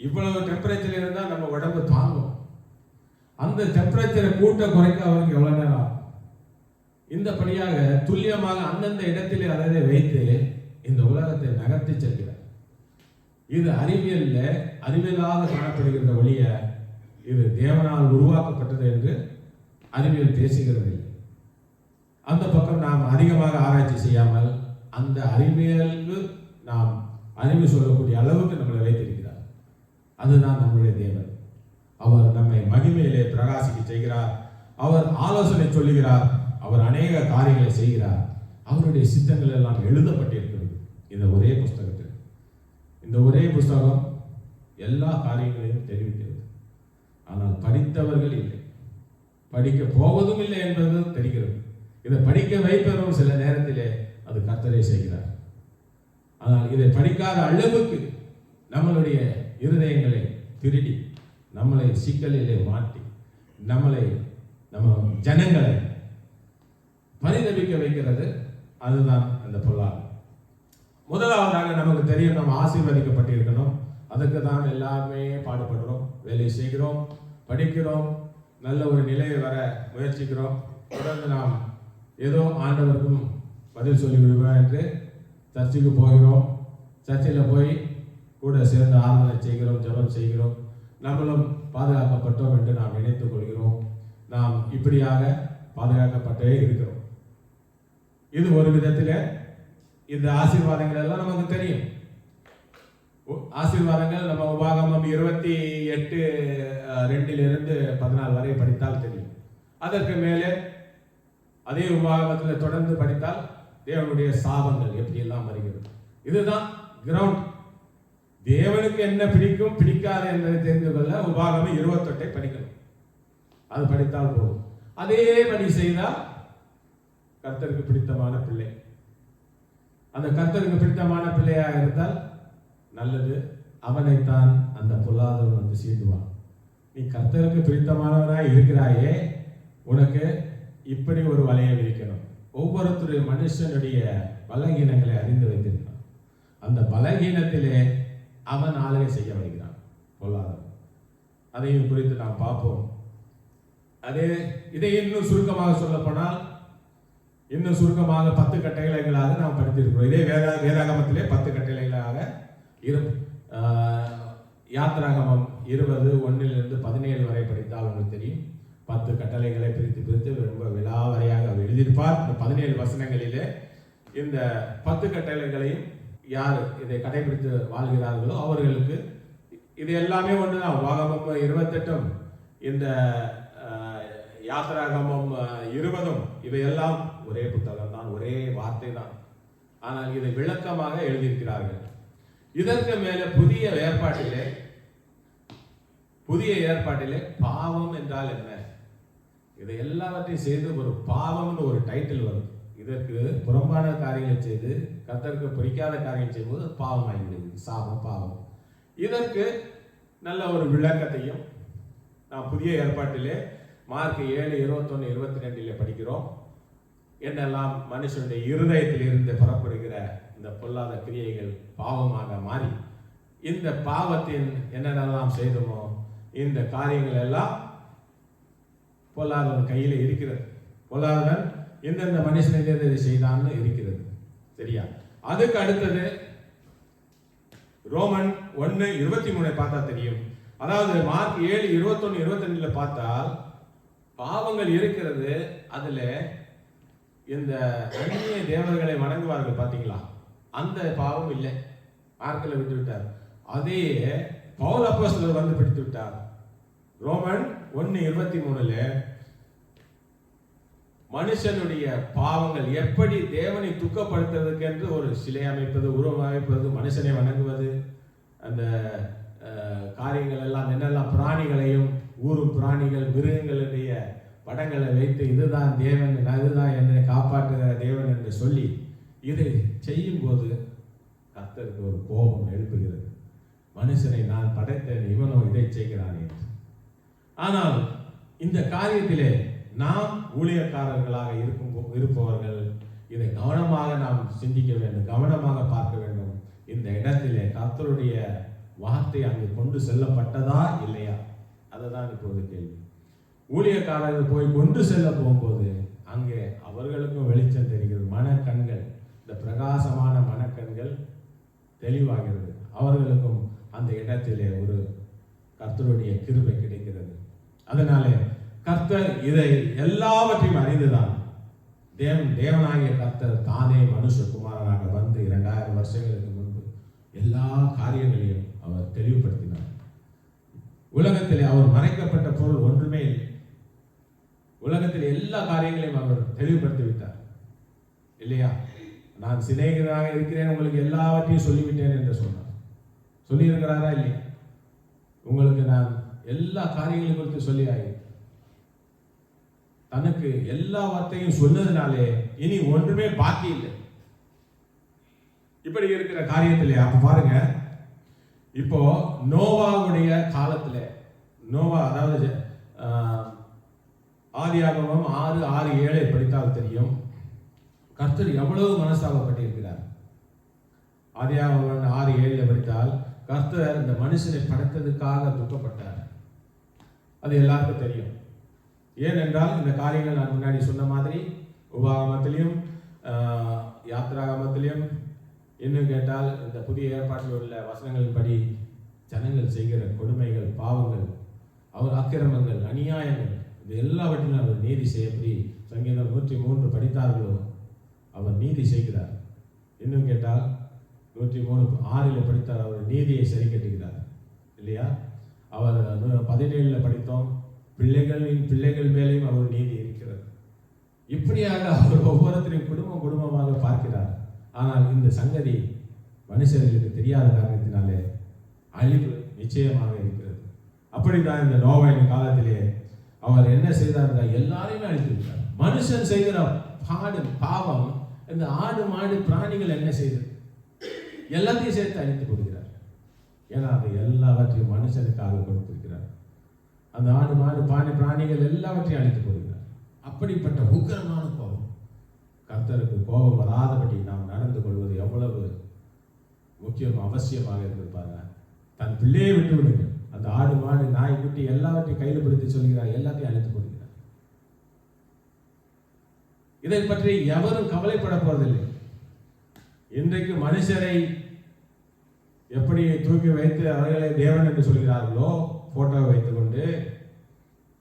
இவ்வளவு டெம்பரேச்சர் இருந்தா நம்ம உடம்பு தாங்கும். அந்த டெம்பரேச்சரை கூட்ட குறைக்க அவருக்கு எவ்வளவு நேரம் ஆகும்? இந்தபடியாக துல்லியமாக அந்தந்த இடத்திலே அதை வைத்து இந்த உலகத்தை நகர்த்தி செல்கிறார். இது அறிவியலாக காணப்படுகிற ஒழிய இது தேவனால் உருவாக்கப்பட்டது என்று அறிவியல் பேசுகிறது. அந்த பக்கம் நாம் அதிகமாக ஆராய்ச்சி செய்யாமல் அந்த அறிவியலுக்கு நாம் அறிவு சொல்லக்கூடிய அளவுக்கு நம்மளை வைத்திருக்கிறார். அதுதான் நம்முடைய தேவன். அவர் நம்மை மகிமையிலே பிரகாசிக்க செய்கிறார். அவர் ஆலோசனை சொல்லுகிறார். அவர் அநேக காரியங்களை செய்கிறார். அவருடைய சித்தங்கள் எல்லாம் எழுதப்பட்டிருக்கிறது இந்த ஒரே புஸ்தகத்தில். இந்த ஒரே புஸ்தகம் எல்லா காரியங்களையும் தெரிவிக்கிறது. ஆனால் படித்தவர்கள் இல்லை, படிக்க போவதும் இல்லை என்பது தெரிகிறது. இதை படிக்க வைப்பதும் சில நேரத்திலே அது கர்த்தரே செய்கிறார். ஆனால் இதை படிக்காத அளவுக்கு நம்மளுடைய இருதயங்களை திருடி நம்மளை சிக்கலிலே மாட்டி நம்ம ஜனங்களை பரிதபிக்க வைக்கிறது. அதுதான் அந்த பொல்லாங்கு. முதலாவதாக நமக்கு தெரியும், நம்ம ஆசீர்வதிக்கப்பட்டிருக்கணும். அதுக்கு தான் எல்லாருமே பாடுபடுறோம், வேலை செய்கிறோம், படிக்கிறோம், நல்ல ஒரு நிலையை வர முயற்சிக்கிறோம். தொடர்ந்து நாம் ஏதோ ஆண்டவருக்கும் பதில் சொல்லி விடுவோம் என்று சர்ச்சுக்கு போகிறோம். சர்ச்சில் போய் கூட சேர்ந்து ஆராதனை செய்கிறோம், ஜெபம் செய்கிறோம். நம்மளும் பாதுகாக்கப்பட்டோம் என்று நாம் நினைத்துக் கொள்கிறோம். நாம் இப்படியாக பாதுகாக்கப்பட்டே இருக்கிறோம். இது ஒரு விதத்தில் இந்த ஆசீர்வாதங்கள் எல்லாம் நமக்கு தெரியும். ஆசீர்வாதங்கள் நம்ம உபாகமம் 28:2-14 வரை படித்தால் தெரியும். அதற்கு மேலே அதே உபாகமத்தில் தொடர்ந்து படித்தால் தேவனுடைய சாபங்கள் எப்படி எல்லாம் வருகிறது. இதுதான் கிரவுண்ட். தேவனுக்கு என்ன பிடிக்கும் பிடிக்காது என்பதை தெரிந்து கொள்ள உபாகமம் 28 படிக்கணும். அது படித்தால் போதும். அதே படி செய்தால் கர்த்தருக்கு பிடித்தமான பிள்ளை. அந்த கர்த்தருக்கு பிடித்தமான பிள்ளையாக இருந்தால் நல்லது. அவனைத்தான் அந்த பொல்லாதவன் வந்து சீண்டுவான். நீ கர்த்தருக்கு பிடித்தமானவனாய் இருக்கிறாயே, உனக்கு இப்படி ஒரு வலையை விரிக்கணும். ஒவ்வொருத்தருடைய மனுஷனுடைய பலகீனங்களை அறிந்து வைத்திருக்கிறான். அந்த பலகீனத்திலே அவன் ஆளுகை செய்ய வருகிறான் பொல்லாதவன். அதையும் குறித்து நாம் பார்ப்போம். இதை இன்னும் சுருக்கமாக சொல்ல போனால், இன்னும் சுருக்கமாக 10 கட்டளைகளாக நாம் படித்திருக்கிறோம். இதே வேதாகமத்திலே 10 கட்டளைகளாக யாத்திராகமம் 20:1-17 வரை படித்தால் உங்களுக்கு தெரியும். 10 கட்டளைகளை பிரித்து ரொம்ப விலாவரையாக எழுதியிருப்பார். இந்த 17 வசனங்களிலே இந்த 10 கட்டளைகளையும் யார் இதை கடைபிடித்து வாழ்கிறார்களோ அவர்களுக்கு இது எல்லாமே ஒன்றுதான். உபாகமம் 28 இந்த யாத்திராகமம் 20 இவையெல்லாம் ஒரே புத்தகம் தான், ஒரே வார்த்தை தான். ஆனால் இதை விளக்கமாக எழுதியிருக்கிறார்கள். இதற்கு மேலே புதிய ஏற்பாட்டிலே பாவம் என்றால் என்ன, இதை எல்லாவற்றையும் செய்து ஒரு பாவம்னு ஒரு டைட்டில் வரும். இதற்கு புறம்பான காரியங்களை செய்து கர்த்தருக்கு பிடிக்காத காரியங்கள் செய்யும்போது பாவம் ஆகிவிடுது. சாபம், பாவம். இதற்கு நல்ல ஒரு விளக்கத்தையும் நாம் புதிய ஏற்பாட்டிலே மார்க் 7:21-22 படிக்கிறோம். என்னெல்லாம் மனுஷனுடைய இருதயத்தில் இருந்து புறப்படுகிற இந்த பொல்லாத கிரியைகள் பாவமாக மாறி இந்த பாவத்தின் என்னென்னலாம் செய்தோமோ இந்த காரியங்கள் எல்லாம் பொல்லாதவன் கையில் இருக்கிறது. பொல்லாதவன் எந்தெந்த மனுஷனுக்கு இதை செய்தான்னு இருக்கிறது. சரியா? அதுக்கு அடுத்தது ரோமன் 1:23 பார்த்தா தெரியும். அதாவது மார்க் 7:21-22 பார்த்தால் பாவங்கள் இருக்கிறது. அதுல இந்த அந்நிய தேவர்களை வணங்குவார்கள் பார்த்தீங்களா, அந்த பாவம் இல்லை, மார்க்கில் விட்டு விட்டார். அதே பவுல் அப்போஸ்தலர் வந்து பிடித்து விட்டார். ரோமன் 1:23 மனுஷனுடைய பாவங்கள் எப்படி தேவனை துக்கப்படுத்துறதுக்கு என்று ஒரு சிலை அமைப்பது, உருவம் அமைப்பது, மனுஷனை வணங்குவது, அந்த காரியங்கள் எல்லாம் என்னெல்லாம் பிராணிகளையும் ஊரும் பிராணிகள் மிருகங்களுடைய படங்களை வைத்து இதுதான் தேவன், அதுதான் என்னை காப்பாற்றுகிற தேவன் என்று சொல்லி இதை செய்யும் போது கர்த்தருக்கு ஒரு கோபம் எழுப்புகிறது. மனுஷனை நான் படைத்தேன், இவனோ இதை செய்கிறானே. ஆனால் இந்த காரியத்திலே நாம் ஊழியக்காரர்களாக இருப்பவர்கள் இதை கவனமாக நாம் சிந்திக்க வேண்டும், கவனமாக பார்க்க வேண்டும். இந்த இடத்திலே கர்த்தருடைய வார்த்தை அங்கு கொண்டு செல்லப்பட்டதா இல்லையா, அதுதான் இப்போது கேள்வி. ஊழியக்காரர்கள் போய் கொண்டு செல்ல போகும்போது அங்கே அவர்களுக்கும் வெளிச்சம் தெரிகிறது. மனக்கண்கள், இந்த பிரகாசமான மனக்கண்கள் தெளிவாகிறது. அவர்களுக்கும் அந்த இடத்திலே ஒரு கர்த்தருடைய கிருபை கிடைக்கிறது. அதனாலே கர்த்தர் இதை எல்லாவற்றையும் அறிந்துதான் தேவனாகிய கர்த்தர் தானே மனுஷகுமாரனாக வந்து 2000 வருஷங்களுக்கு முன்பு எல்லா காரியங்களையும் அவர் தெளிவுபடுத்தினார். உலகத்திலே அவர் மறைக்கப்பட்ட பொருள் ஒன்றுமே இல்லை. உலகத்தில் எல்லா காரியங்களையும் அவர் தெளிவுபடுத்தி விட்டார் இல்லையா? நான் சிநேகிதனாக இருக்கிறேன், உங்களுக்கு எல்லாவற்றையும் சொல்லிவிட்டேன் என்று சொன்னார். சொல்லியிருக்கிறாரா இல்லையா? உங்களுக்கு நான் எல்லா காரியங்களையும் குறித்து சொல்லி தனக்கு எல்லா வார்த்தையும் சொன்னதுனாலே இனி ஒன்றுமே பாக்கி இல்லை. இப்படி இருக்கிற காரியத்திலே அப்ப பாருங்க, இப்போ நோவாவுடைய காலத்துல, நோவா அதாவது ஆதியாகமம் 6:6-7 படித்தால் தெரியும் கர்த்தர் எவ்வளவு மனஸ்தாபப்பட்டிருக்கிறார். ஆதியாகமம் 6:7 படித்தால் கர்த்தர் இந்த மனுஷனை படைத்ததுக்காக துக்கப்பட்டார். அது எல்லாருக்கும் தெரியும். ஏனென்றால் இந்த காரியங்கள் நான் முன்னாடி சொன்ன மாதிரி உபாகமத்திலையும் யாத்ராகமத்திலையும் இன்னும் கேட்டால் இந்த புதிய ஏற்பாட்டில் உள்ள வசனங்களின்படி ஜனங்கள் செய்கிற கொடுமைகள், பாவங்கள், அவர் அக்கிரமங்கள், அநியாயங்கள், இது எல்லாவற்றிலும் அவர் நீதி செய்யப்படி சங்கீதம் 103 படித்தார்களோ அவர் நீதி செய்கிறார். இன்னும் கேட்டால் 103:6 படித்தார், அவர் நீதியை சரி கட்டுகிறார் இல்லையா? அவர் 17 படித்தோம், பிள்ளைகளின் பிள்ளைகள் மேலேயும் அவர் நீதி இருக்கிறது. இப்படியாக அவர் ஒவ்வொருத்தரையும் குடும்பமாக பார்க்கிறார். ஆனால் இந்த சங்கதி மனுஷர்களுக்கு தெரியாத காரணத்தினாலே அழிவு நிச்சயமாக இருக்கிறது. அப்படித்தான் இந்த நோவாவின் காலத்திலே அவர் என்ன செய்தார்? எல்லாரையுமே அழித்திருக்கிறார். மனுஷன் செய்கிற பாவம் இந்த ஆடு மாடு பிராணிகள் என்ன செய்தது? எல்லாத்தையும் சேர்த்து அழித்து கொடுக்கிறார். ஏன்னா அது எல்லாவற்றையும் மனுஷனுக்காக கொடுத்திருக்கிறார். அந்த ஆடு மாடு பிராணிகள் எல்லாவற்றையும் அழித்து கொடுக்கிறார். அப்படிப்பட்ட உக்கிரமான கோபம், கர்த்தருக்கு கோபம் வராதபடி நாம் நடந்து கொள்வது எவ்வளவு முக்கியம், அவசியமாக இருந்திருப்பாங்க. தன் பிள்ளையை விட்டு விடுங்க. அந்த ஆடு மாடு நாய் குட்டி எல்லாவற்றையும் கையில் பிடித்து சொல்கிறார், எல்லாத்தையும் அழித்து கொடுக்கிறார். இதை பற்றி எவரும் கவலைப்பட போவதில்லை. இன்றைக்கு மனுஷரை எப்படி தூக்கி வைத்து அவர்களை தேவன் என்று சொல்கிறார்களோ, போட்டோவை வைத்துக் கொண்டு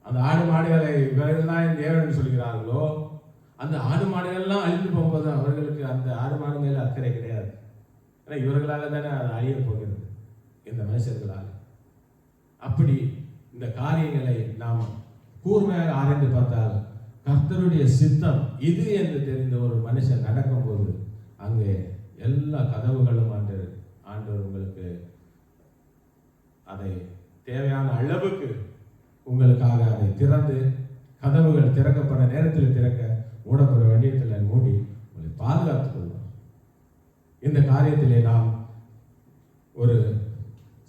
அந்த ஆடு மாடுகளை இவர்கள்தான் தேவன் என்று சொல்கிறார்களோ, அந்த ஆடு மாடுகள்லாம் அழிந்து போகும்போது அவர்களுக்கு அந்த ஆடு மாடு மேல அக்கறை கிடையாது. ஏன்னா இவர்களால் தானே அது அழிய போகிறது, இந்த மனுஷர்களால். அப்படி இந்த காரியங்களை நாம் கூர்மையாக ஆராய்ந்து பார்த்தால் கர்த்தருடைய சித்தம் இது என்று தெரிந்த ஒரு மனுஷன் நடக்கும்போது அங்கே எல்லா கதவுகளும் ஆண்டவர் உங்களுக்கு அதை தேவையான அளவுக்கு உங்களுக்காக அதை திறந்து, கதவுகள் திறக்கப்பட நேரத்தில் திறக்க, மூடப்பட வேண்டியத்தில் மூடி உங்களை பாதுகாத்துக் கொள்வார். இந்த காரியத்திலே நாம் ஒரு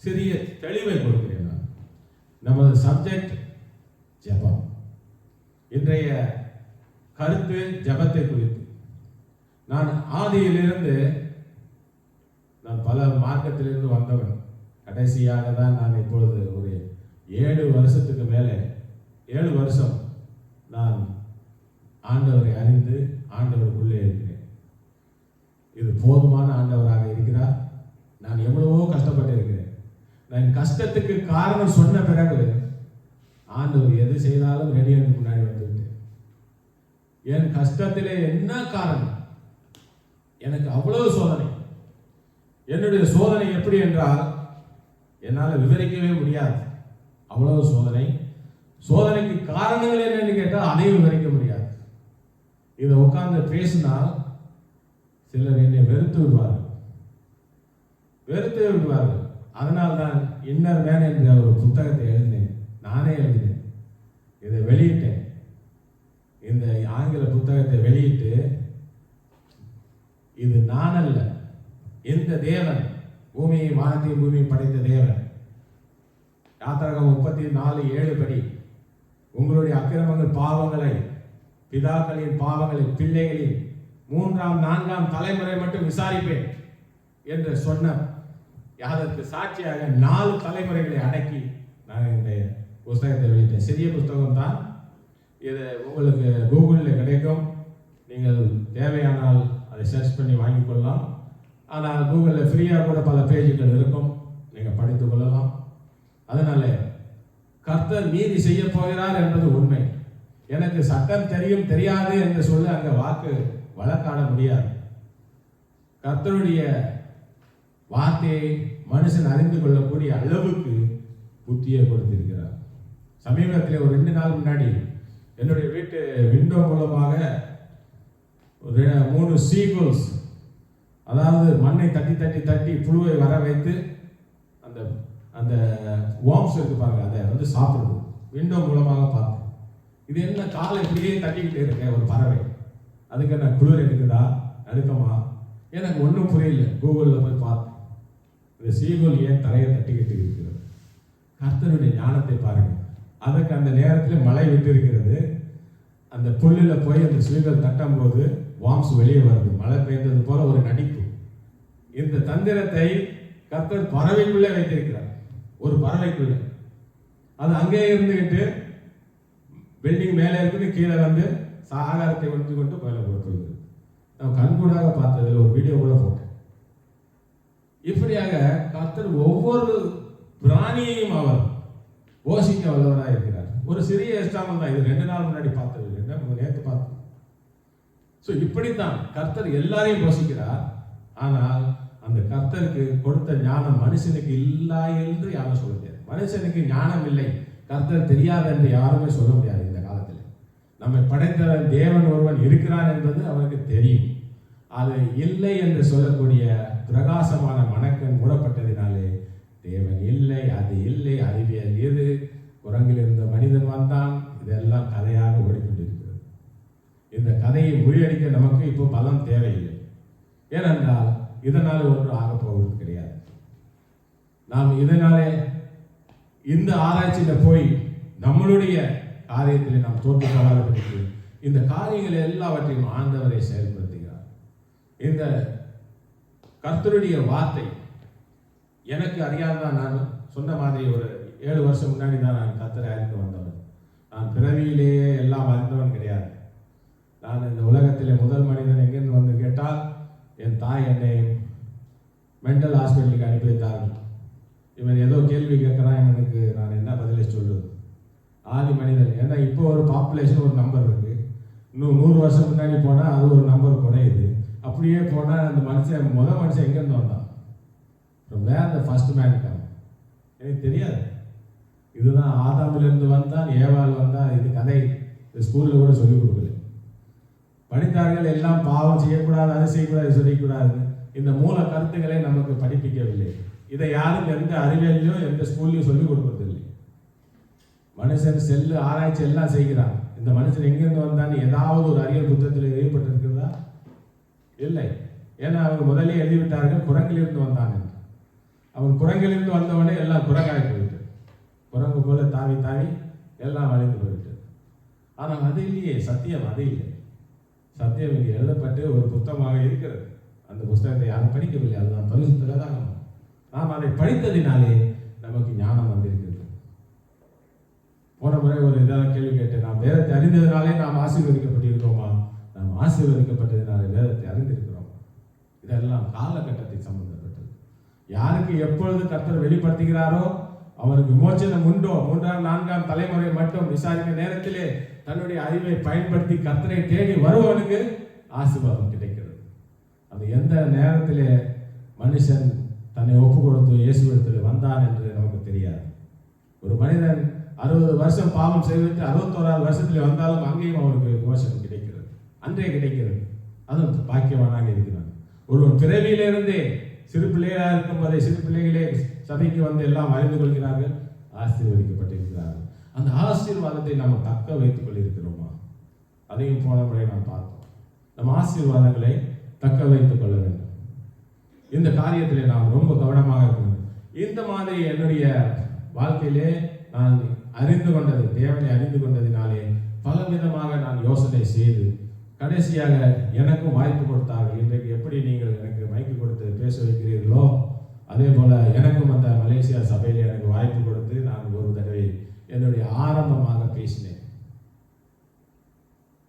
சிறிய தெளிவை கொடுக்கிறேன். நான் நமது சப்ஜெக்ட் ஜெபம். இன்றைய கருத்து ஜெபத்தை குறித்து. நான் ஆதியிலிருந்து நான் பல மார்க்கத்திலிருந்து வந்தவன். கடைசியாக தான் நான் இப்பொழுது ஒரு 7 வருஷத்துக்கு மேலே 7 வருஷம் நான் ஆண்டவரை அறிந்து ஆண்டவருக்குள்ளே இருக்கிறேன். இது போதுமான ஆண்டவராக இருக்கிறார். நான் எவ்வளவோ கஷ்டப்பட்டு இருக்கிறேன். நான் கஷ்டத்துக்கு காரணம் சொன்ன பிறகு ஆண்டவர் எது செய்தாலும் ரெடியானுக்கு முன்னாடி வந்துவிட்டேன். என் கஷ்டத்திலே என்ன காரணம்? எனக்கு அவ்வளவு சோதனை. என்னுடைய சோதனை எப்படி என்றால் என்னால் விவரிக்கவே முடியாது. அவ்வளவு சோதனை. சோதனைக்கு காரணங்கள் என்னன்னு கேட்டால் அதையும் விவரிக்க முடியாது. இதை உட்கார்ந்து பேசினால் சிலர் என்னை வெறுத்து விடுவார்கள். அதனால்தான் இன்னர் மேன் என்ற ஒரு புத்தகத்தை எழுதினேன். நானே எழுதினேன், இதை வெளியிட்டேன். இந்த ஆங்கில புத்தகத்தை வெளியிட்டு, இது நான் அல்ல, இந்த தேவன், பூமியை வானத்தையும் பூமியை படைத்த தேவன், யாத்திராகமம் 34:7 படி உங்களுடைய அக்கிரமங்கள் பாவங்களை, பிதாக்களின் பாவங்களை பிள்ளைகளின் 3ஆம் 4ஆம் தலைமுறை மட்டும் விசாரிப்பேன் என்று சொன்ன அதற்கு சாட்சியாக 4 தலைமுறைகளை அடக்கி நான் இந்த புஸ்தகத்தை வெளியிட்டேன். சிறிய புஸ்தகம் தான் இது. உங்களுக்கு கூகுளில் கிடைக்கும். நீங்கள் தேவையானால் அதை சர்ச் பண்ணி வாங்கிக் கொள்ளலாம். ஆனால் கூகுளில் ஃப்ரீயாக கூட பல பேஜுகள் இருக்கும், நீங்கள் படித்துக் கொள்ளலாம். அதனால கர்த்தர் நீதி செய்ய போகிறார் என்பது உண்மை. எனக்கு சட்டம் தெரியும் தெரியாது என்று சொல்ல அங்கே வாக்கு வழக்காட முடியாது. கர்த்தருடைய வார்த்தையை மனுஷன் அறிந்து கொள்ளக்கூடிய அளவுக்கு புத்தியை கொடுத்திருக்கிறார். சமீபத்தில் ஒரு 2 நாள் முன்னாடி என்னுடைய வீட்டு விண்டோ மூலமாக 3 சீகல்ஸ், அதாவது மண்ணை தட்டி புழுவை வர வைத்து அந்த அந்த வார்ம்ஸ் இருக்கு பாருங்க, அதை வந்து சாப்பிடுது. விண்டோ மூலமாக பார்த்தேன். இது என்ன காலை இப்படியே தட்டிக்கிட்டே இருக்க ஒரு பறவை, அதுக்கு என்ன குளிர் எடுக்குதா, நடுக்கமா, எனக்கு ஒன்றும் புரியல. கூகுளில் போய் பார்த்தேன், இந்த சீகோல் ஏன் தரையை தட்டிக்கிட்டு இருக்கிறது? கர்த்தருடைய ஞானத்தை பாருங்கள். அதுக்கு அந்த நேரத்தில் மழை விட்டு இருக்கிறது. அந்த புல்லில் போய் அந்த சீகோல் தட்டும் போது வாம்ஸ் வெளியே வருது, மழை பெய்தது போல ஒரு நடிப்பு. இந்த தந்திரத்தை கர்த்தர் பறவைக்குள்ளே வைத்திருக்கிறார். ஒரு பறவைக்குள்ளே அது அங்கே இருந்துகிட்டு பில்டிங் மேலே இருக்குது, கீழே வந்து ஆகாரத்தை வந்து கொண்டு மேலே போகிறது. நான் கண்கூடாக பார்த்ததில் ஒரு வீடியோ கூட போட்டேன். இப்படியாக கர்த்தர் ஒவ்வொரு பிராணியையும் அவர் போஷிக்க வல்லவராக இருக்கிறார். ஒரு சிறிய எஸ்டாமல் தான் இது, 2 நாள் முன்னாடி பார்த்தது, நேற்று பார்த்தது. ஸோ இப்படித்தான் கர்த்தர் எல்லாரையும் போஷிக்கிறார். ஆனால் அந்த கர்த்தருக்கு கொடுத்த ஞானம் மனுஷனுக்கு இல்லை என்று யாரும் சொல்ல முடியாது. மனுஷனுக்கு ஞானம் இல்லை, கர்த்தர் தெரியாது என்று யாருமே சொல்ல முடியாது. இந்த காலத்தில் நம்மை படைத்த தேவன் ஒருவன் இருக்கிறான் என்பது அவனுக்கு தெரியும். அது இல்லை என்று சொல்லக்கூடிய பிரகாசமான மனக்கண் மூடப்பட்டதினாலே தேவன் இல்லை, அது இல்லை, அறிவியல் எது, குரங்கில் இருந்த மனிதன் வந்தான், இதெல்லாம் கதையாக ஓடிக்கொண்டிருக்கிறது. இந்த கதையை முறியடிக்க நமக்கு இப்போ பலம் தேவையில்லை. ஏனென்றால் இதனால் ஒன்று ஆகப் போவது கிடையாது. நாம் இதனாலே இந்த ஆராய்ச்சியில் போய் நம்மளுடைய காரியத்தில் நாம் தோற்று போகாதபடிக்கு இந்த காரியங்கள் எல்லாவற்றையும் ஆண்டவரை செயல்படுத்துகிறார். இந்த கர்த்தருடைய வார்த்தை எனக்கு அறியாதான். நான் சொன்ன மாதிரி ஒரு 7 வருஷம் முன்னாடி தான் நான் கர்த்தரை அறிந்து வந்தவன். நான் பிறவியிலேயே எல்லாம் அறிந்தவன் கிடையாது. நான் இந்த உலகத்திலே முதல் மனிதன் எங்கேருந்து வந்து கேட்டால், என் தாய் என்னை மென்டல் ஹாஸ்பிட்டலுக்கு அனுப்பி வைத்தார்கள். இவன் ஏதோ கேள்வி கேட்குறான், எனக்கு நான் என்ன பதிலை சொல்றது? ஆதி மனிதன். ஏன்னா இப்போ ஒரு பாப்புலேஷன் ஒரு நம்பர் இருக்குது, இன்னும் 100 வருஷம் முன்னாடி போனால் அது ஒரு நம்பர் குறையுது. அப்படியே போனால் அந்த மனுஷன் முதல் மனுஷன் எங்கேருந்து வந்தான்? வேர் த ஃபர்ஸ்ட் மேன் கம்? எனக்கு தெரியாது. இதுதான் ஆதாமிலிருந்து வந்தான், ஏவாள் வந்தான். இது கதை ஸ்கூலில் கூட சொல்லிக் கொடுக்கல. படித்தார்கள் எல்லாம் பாவம் செய்யக்கூடாது, அது செய்யக்கூடாது, சொல்லக்கூடாது. இந்த மூல கருத்துக்களை நமக்கு படிப்பிக்கவில்லை. இதை யாரும் எந்த அறிவியலையோ எந்த ஸ்கூல்லையும் சொல்லிக் கொடுப்பதில்லை. மனுஷன் செல்லு ஆராய்ச்சி எல்லாம் செய்கிறான். இந்த மனுஷன் எங்கிருந்து வந்தான்னு ஏதாவது ஒரு அறிவியல் புத்தகத்தில் எழுதப்பட்டிருக்கிறதா? இல்லை. ஏன்னா அவங்க முதலே எழுதிவிட்டார்கள், குரங்கிலிருந்து வந்தான் என்று. அவன் குரங்கிலிருந்து வந்தவனே எல்லாம் குரங்காய் போயிட்டு, குரங்கு போல தாவி தாவி எல்லாம் அழிந்து போயிட்டு. ஆனால் அது இல்லையே, சத்தியம் அது இல்லை. சத்தியம் இங்கே எழுதப்பட்டு ஒரு புத்தகமாக இருக்கிறது. அந்த புத்தகத்தை யாரும் படிக்கவில்லை. அதுதான் பரிசுத்த வேதாகமம். நாம் அதை படித்ததினாலே நமக்கு ஞானம் வந்திருக்கிறது. போன முறை ஒரு இதாக கேள்வி கேட்டேன், நாம் வேதத்தை அறிந்ததினாலே நாம் ஆசீர்வதிக்கப்பட்டிருக்கிறோமா? நாம் ஆசீர்வதிக்கப்பட்டதினாலே வேதத்தை அறிந்திருக்கிறோம். இதெல்லாம் காலகட்டத்தை சம்பந்தப்பட்டது. யாருக்கு எப்பொழுது கர்த்தர் வெளிப்படுத்துகிறாரோ அவனுக்கு விமோச்சனம் உண்டோ, 3ஆம் 4ஆம் தலைமுறை மட்டும் விசாரிக்க நேரத்திலே தன்னுடைய அறிவை பயன்படுத்தி கர்த்தரை தேடி வருவனுக்கு ஆசீர்வாதம் கிடைக்கிறது. அது எந்த நேரத்திலே மனுஷன் தன்னை ஒப்பு கொடுத்து இயேசுவிடத்தில் வந்தான் என்று நமக்கு தெரியாது. ஒரு மனிதன் 60 வருஷம் பாவம் செய்துவிட்டு 61ஆவது வருஷத்தில் வந்தாலும் அங்கேயும் அவனுக்கு விமோசனம் கிடைக்கிறது, அன்றே கிடைக்கிறது. அதுவும் பாக்கியவானாக இருக்கிறான். ஒருவன் பிறவியிலிருந்தே சிறு பிள்ளைகளாக இருக்கும் போதே சிறு பிள்ளைகளே சபைக்கு வந்து எல்லாம் அறிந்து கொள்கிறார்கள், ஆசீர்வதிக்கப்பட்டிருக்கிறார்கள். அந்த ஆசீர்வாதத்தை நாம் தக்க வைத்துக் கொண்டிருக்கிறோமா? அதையும் போன முறை நாம் பார்த்தோம். நம் ஆசீர்வாதங்களை தக்க வைத்துக் கொள்ள வேண்டும். இந்த காரியத்திலே நாம் ரொம்ப கவனமாக இருக்கணும். இந்த மாதிரி என்னுடைய வாழ்க்கையிலே நான் அறிந்து கொண்டது, தேவனை அறிந்து கொண்டதினாலே பல விதமாக நான் யோசனை செய்து கடைசியாக எனக்கும் வாய்ப்பு கொடுத்தார்கள். இன்றைக்கு எப்படி நீங்கள் எனக்கு மைக்கு கொடுத்து பேச வைக்கிறீர்களோ அதே போல எனக்கும் அந்த மலேசியா சபையில் எனக்கு வாய்ப்பு கொடுத்து நான் ஒரு தடவை என்னுடைய ஆரம்பமாக பேசினேன்.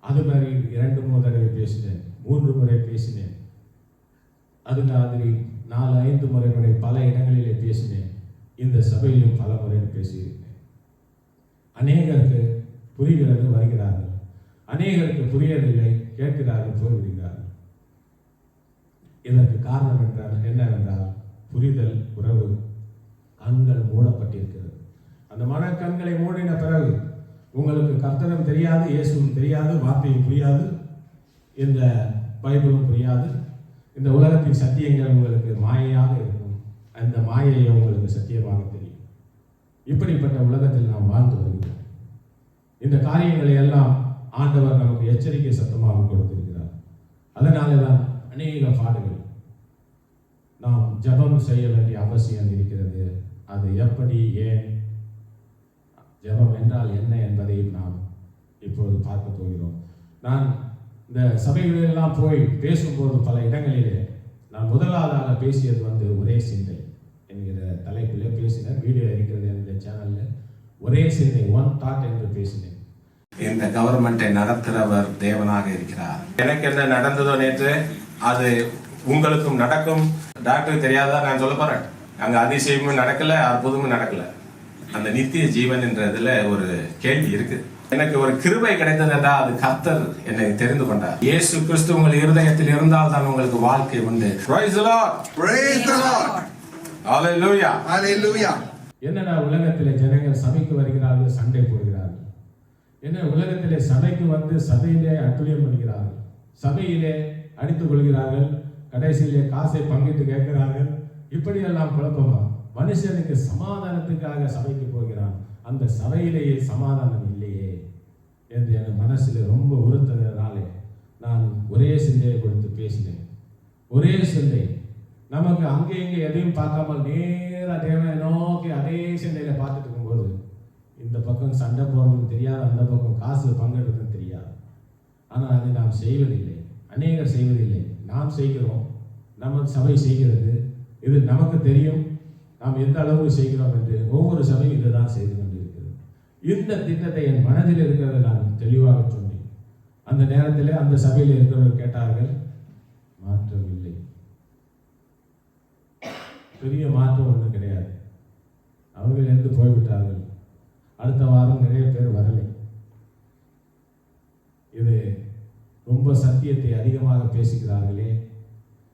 அது மாதிரி 2-3 தடவை பேசினேன், 3 முறை பேசினேன். அது மாதிரி 4-5 முறை வரை பல இடங்களிலே பேசினேன். இந்த சபையிலும் பல முறை பேசியிருக்கிறேன். அநேகருக்கு புரிகிறது, வருகிறார்கள். அநேகருக்கு புரியவில்லை, கேட்கிறார்கள், போய்விடுகிறார்கள். இதற்கு காரணம் என்றால் என்னவென்றால் புரிதல் உறவு கண்கள் மூடப்பட்டிருக்கிறது. அந்த மன கண்களை மூடின பிறகு உங்களுக்கு கர்த்தரும் தெரியாது, இயேசுவும் தெரியாது, வார்த்தையும் புரியாது, இந்த பைபிளும் புரியாது. இந்த உலகத்தின் சத்தியங்கள் உங்களுக்கு மாயையாக இருக்கும். அந்த மாயையை உங்களுக்கு சத்தியமாக தெரியும். இப்படிப்பட்ட உலகத்தில் நாம் வாழ்ந்து வருகிறோம். இந்த காரியங்களை எல்லாம் ஆண்டவர் நமக்கு எச்சரிக்கை சத்தமாக கொடுத்திருக்கிறார். அதனால தான் அநேக பாடுகள், நாம் ஜெபம் செய்ய வேண்டிய அவசியம் இருக்கிறது. அது எப்படி, ஏன், ஜெபம் என்றால் என்ன என்பதையும் நாம் இப்போது பார்க்க போகிறோம். நான் இந்த சபைகளெல்லாம் போய் பேசும்போது பல இடங்களிலே நான் முதலாவதாக பேசியது ஒரே சிந்தை என்கிற தலைப்பிலே பேசினேன். வீடியோ இருக்கிறது என்னுடைய சேனலில். ஒரே சிந்தை, ஒன் தாட் என்று பேசினேன். இந்த கவர்மெண்டை நடத்துகிறவர் தேவனாக இருக்கிறார். எனக்கு என்ன நடந்ததோ நேற்று அது உங்களுக்கும் நடக்கும். டாக்டர் தெரியாதா நான் சொல்ல போறேன். அங்க அதிசயமும் நடக்கல, அற்புதமும் நடக்கல. அந்த நித்திய ஜீவன் என்றதுல ஒரு கேள்வி இருக்கு. எனக்கு ஒரு கிருபை கிடைத்தது என்றால் அது கர்த்தர் என்னை தெரிந்து கொண்டார். இயேசு கிறிஸ்து உங்கள் இருதயத்தில் இருந்தால் தான் உங்களுக்கு வாழ்க்கை உண்டு. Praise the Lord. Praise the Lord. Hallelujah. Hallelujah. என்னடா உலகத்திலே ஜனங்கள் சபைக்கு வருகிறார்கள், சண்டை போடுகிறார்கள். என்ன உலகத்திலே சபைக்கு வந்து சபையிலே அட்டுழியம் பண்ணுகிறார்கள், சபையிலே அடித்துக் கொள்கிறார்கள், கடைசியிலே காசை பங்கிட்டு கேட்கிறார்கள். இப்படியெல்லாம் குழப்பமா? மனுஷனுக்கு சமாதானத்துக்காக சபைக்கு போகிறான், அந்த சபையிலேயே சமாதானம் இல்லையே என்று என் மனசில் ரொம்ப உறுத்தினாலே நான் ஒரே சிந்தையை கொடுத்து பேசினேன். ஒரே சிந்தை. நமக்கு அங்கே இங்கே எதையும் பார்க்காமல் நேராக தேவனை நோக்கி அதே சிந்தையில பார்த்துட்டு இருக்கும்போது இந்த பக்கம் சண்டை போடுறதுன்னு தெரியாது, அந்த பக்கம் காசு பங்கிடுறதுன்னு தெரியாது. ஆனால் அதை நாம் செய்வதில்லை, அநேகர் செய்வதில்லை. நாம் செய்கிறோம், நம்ம சபை செய்கிறது, இது நமக்கு தெரியும் நாம் எந்த அளவுக்கு செய்கிறோம் என்று. ஒவ்வொரு சபையும் இதுதான் செய்து கொண்டிருக்கிறது. இந்த திட்டத்தை என் மனதில் இருக்கிறத நான் தெளிவாக சொன்னேன். அந்த நேரத்தில் அந்த சபையில் இருக்கிறவர்கள் கேட்டார்கள், மாற்றம் இல்லை. பெரிய மாற்றம் ஒன்றும் கிடையாது. அவர்கள் இருந்து போய்விட்டார்கள். அடுத்த வாரம் நிறைய பேர் வரலை. இது ரொம்ப சத்தியத்தை அதிகமாக பேசுகிறார்களே,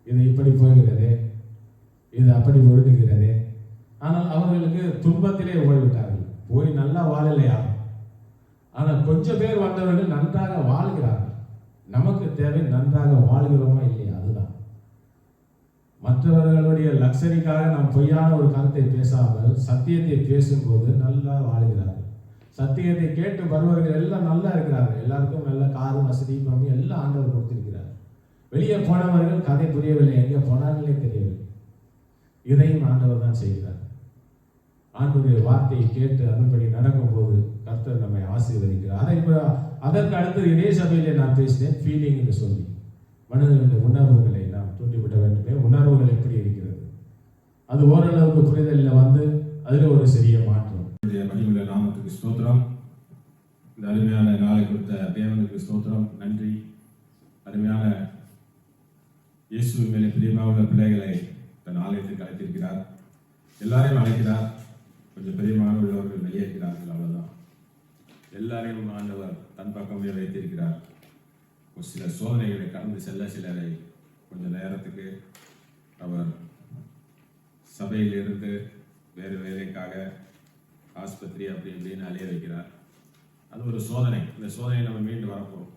இது இப்படி போகிறதே, இது அப்படி ஒழுங்குகிறதே. ஆனால் அவர்களுக்கு துன்பத்திலே ஓய்விட்டார்கள், போய் நல்லா வாழலையா. ஆனால் கொஞ்சம் பேர் வந்தவர்கள் நன்றாக வாழ்கிறார்கள். நமக்கு தேவை நன்றாக வாழ்கிறோமா இல்லையா, அதுதான். மற்றவர்களுடைய லக்ஸரிக்காக நாம் பொய்யான ஒரு கருத்தை பேசாமல் சத்தியத்தை பேசும்போது நல்லா வாழ்கிறார்கள். சத்தியத்தை கேட்டு வருவர்கள் எல்லாம் நல்லா இருக்கிறார்கள். எல்லாருக்கும் நல்ல காரு, வசதி, பணம் எல்லாம் ஆண்டவர் கொடுத்திருக்கிறார். வெளியே போனவர்கள் கதை புரியவில்லை, எங்கே போனார்களே தெரியவில்லை. இதையும் ஆண்டவர் தான் செய்கிறார். ஆண்டவருடைய வார்த்தையை கேட்டு அதன்படி நடக்கும்போது கர்த்தர் நம்மை ஆசீர்வதிக்கிறார். அதற்கு அடுத்து இதே சபையிலே நான் பேசினேன், ஃபீலிங் என்று சொல்லி மனிதனுடைய உணர்வுகளை நாம் தூண்டிவிட வேண்டுமே. உணர்வுகள் எப்படி இருக்கிறது, அது ஓரளவுக்கு புரிதலில் வந்து அதில் ஒரு சிறிய மாற்றம். மகிமையுள்ள நாமத்துக்கு ஸ்தோத்திரம். இந்த அருமையான நாளை கொடுத்த தேவனுக்கு ஸ்தோத்திரம், நன்றி. அருமையான இயேசு மேலே பிரியமாக பிள்ளைகளை தன் ஆலயத்துக்கு அழைத்திருக்கிறார். எல்லாரையும் அழைக்கிறார். கொஞ்சம் பிரியமாக உள்ளவர்கள் வெளியேற்கிறார்கள், அவ்வளவுதான். எல்லாரையும் ஆண்டவர் தன் பக்கமே வைத்திருக்கிறார். ஒரு சில சோதனைகளை கடந்து செல்ல சிலரை கொஞ்சம் நேரத்துக்கு அவர் சபையிலிருந்து வேறு வேலைக்காக ஆஸ்பத்திரி அப்படி இப்படின்னு அலைய வைக்கிறார். அது ஒரு சோதனை. இந்த சோதனையை நம்ம மீண்டு வரப்போகிறோம்,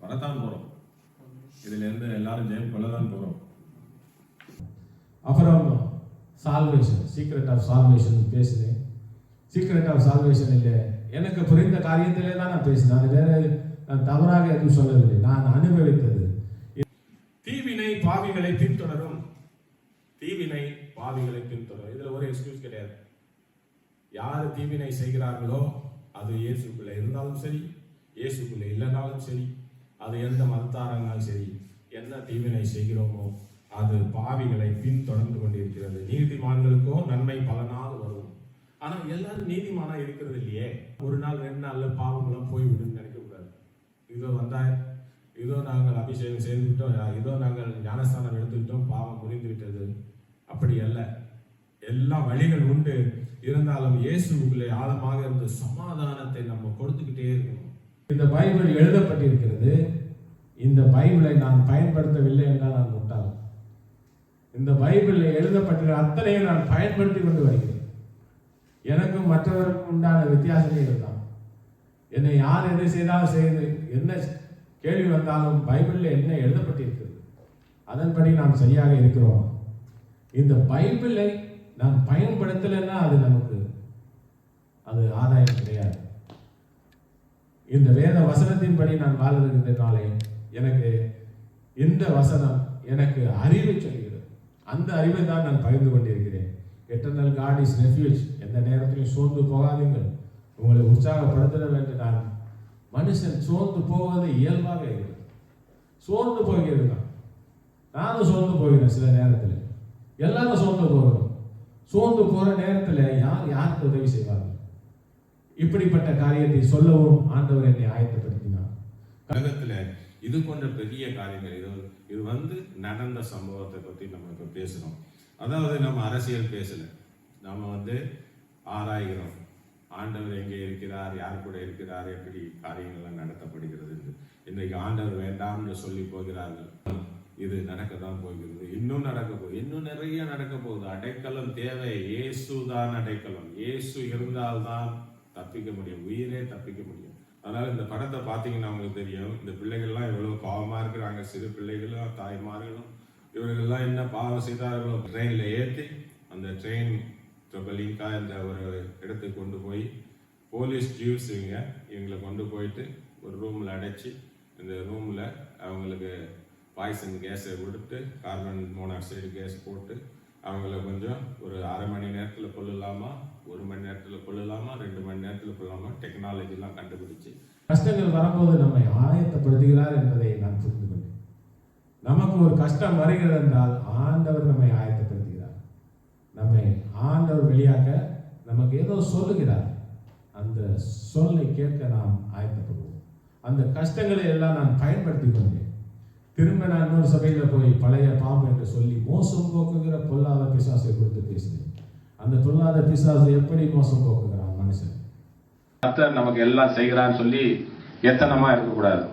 வரத்தான் போகிறோம். இதிலிருந்து எல்லாரும் ஜெயம் கொள்ளதான் போகிறோம். அப்புறம் சால்வேஷன், சீக்ரெட் ஆஃப் சால்வேஷன் பேசினேன். சீக்ரெட் ஆஃப் சால்வேஷன் இல்லை, எனக்கு புரிந்த காரியத்திலே தான் நான் பேசினேன். அது வேற நான் தவறாக எதுவும் சொல்லவில்லை, நான் அனுபவித்தது. தீவினை பாவிகளை பின்தொடரும், தீவினை பாவிகளை பின்தொடரும். இதுல ஒரு எக்ஸ்கியூஸ் கிடையாது. யார் தீவினை செய்கிறார்களோ அது இயேசுக்குள்ள இருந்தாலும் சரி, இயேசுக்குள்ள இல்லைனாலும் சரி, அது எந்த மதத்தாரங்களும் சரி, என்ன தீவினை செய்கிறோமோ அது பாவிகளை பின்தொடர்ந்து கொண்டிருக்கிறது. நீதிமான்களுக்கோ நன்மை பலனாக வரும். ஆனா எல்லாரும் நீதிமானா இருக்கிறது இல்லையே. ஒரு நாள் 2 நாள்ல பாவம்லாம் போய்விடும் நினைக்க கூடாது. இதோ வந்தாய், இதோ நாங்கள் அபிஷேகம் செய்து விட்டோம், இதோ நாங்கள் ஞானஸ்தானம் எடுத்துக்கிட்டோம், பாவம் முடிந்து விட்டது. அப்படி அல்ல. எல்லா வழிகள் உண்டு. இருந்தாலும் இயேசுக்குள்ளே ஆழமாக இருந்த சமாதானத்தை நம்ம கொடுத்துக்கிட்டே இருக்கணும். இந்த பைபிள் எழுதப்பட்டிருக்கிறது. இந்த பைபிளை நான் பயன்படுத்தவில்லை என்றால் நான் முட்டாள். இந்த பைபிளில் எழுதப்பட்டிருக்கிற அத்தனையும் நான் பயன்படுத்தி கொண்டு வருகிறேன். எனக்கும் மற்றவருக்கும் உண்டான வித்தியாசமே இதுதான். என்னை யார் எதை செய்தாலும் செய்து, என்ன கேள்வி வந்தாலும் பைபிளில் என்ன எழுதப்பட்டிருக்கிறது அதன்படி நாம் சரியாக இருக்கிறோம். இந்த பைபிளை நான் பயன்படுத்தலைன்னா அது நமக்கு அது ஆதாயம் கிடையாது. இந்த வேத வசனத்தின்படி நான் வாழ்கிறதுனாலே எனக்கு இந்த வசனம் எனக்கு அறிவை சொல்கிறது. அந்த அறிவை தான் நான் பகிர்ந்து கொண்டிருக்கிறேன். Eternal God is refuge. எந்த நேரத்திலும் சோர்ந்து போகாதீங்கள், உங்களை உற்சாகப்படுத்த வேண்டும். நான் மனுஷன் சோர்ந்து போவது இயல்பாக இருக்கிறது. சோர்ந்து போகிறது தான். நானும் சோர்ந்து போகிறேன். சில நேரத்தில் எல்லாரும் சோர்ந்து போகிறோம். சோர்ந்து போகிற நேரத்தில் யாருக்கு உதவி செய்வார்கள்? இப்படிப்பட்ட காரியத்தை சொல்லவும் ஆண்டவர் என்னை ஆயத்தப்படுத்தினார். உலகத்தில் இது போன்ற பெரிய காரியங்கள், இது நடந்த சம்பவத்தை பற்றி நம்ம இப்போ பேசுகிறோம். அதாவது நம்ம அரசியல் பேசலை, நம்ம ஆராய்கிறோம். ஆண்டவர் எங்கே இருக்கிறார், யார் கூட இருக்கிறார், எப்படி காரியங்கள்லாம் நடத்தப்படுகிறது. இன்றைக்கு ஆண்டவர் வேண்டாம்னு சொல்லி போகிறார்கள். இது நடக்க தான் போகிறது, இன்னும் நடக்க போகுது, இன்னும் நிறைய நடக்க போகுது. அடைக்கலம் தேவை. இயேசு தான் அடைக்கலம். இயேசு இருந்தால்தான் தப்பிக்க முடியும், உயிரே தப்பிக்க முடியும். அதனால இந்த படத்தை பார்த்தீங்கன்னா அவங்களுக்கு தெரியும், இந்த பிள்ளைகள்லாம் எவ்வளவு பாவமா இருக்கிறாங்க. சிறு பிள்ளைகளும் தாய்மார்களும் இவர்கள்லாம் என்ன பாவம் செய்தார்களோ. ட்ரெயினில் ஏற்றி அந்த ட்ரெயின் ட்ரபலிங்கா என்ற ஒரு இடத்துக்கு கொண்டு போய் போலீஸ் ஜீவ்ஸ் இவங்களை கொண்டு போயிட்டு ஒரு ரூமில் அடைச்சி, இந்த ரூமில் அவங்களுக்கு பாய்சன் கேஸை கொடுத்து கார்பன் மோனாக்சைடு கேஸ் போட்டு அவங்கள கொஞ்சம் ஒரு அரை மணி நேரத்தில் கொள்ளலாமா, 1 மணி நேரத்தில் கொள்ளலாமா, 2 மணி நேரத்தில் கொள்ளலாமா, டெக்னாலஜிலாம் கண்டுபிடிச்சு கஷ்டங்கள் வரும்போது நம்மை ஆயத்தப்படுத்துகிறார் என்பதை நான் புரிந்து கொண்டேன். நமக்கு ஒரு கஷ்டம் வருகிறது என்றால் ஆண்டவர் நம்மை ஆயத்தப்படுத்துகிறார். நம்மை ஆண்டவர் வெளியாக நமக்கு ஏதோ சொல்லுகிறார். அந்த சொல்லை கேட்க நாம் ஆயத்தப்படுவோம். அந்த கஷ்டங்களை எல்லாம் நான் பயன்படுத்தி கொண்டேன். திரும்ப நான் இன்னொரு சபையில் போய் பழைய பாம்பு என்று சொல்லி மோசம் போக்குகிற பொல்லாத பிசாசை கொடுத்து பேசினேன். அந்த பொல்லாத பிசாசு எப்படி மோசம் போக்குகிறான் மனுஷன். கர்த்தர் நமக்கு எல்லாம் செய்கிறான்னு சொல்லி எத்தனமா இருக்கக்கூடாது.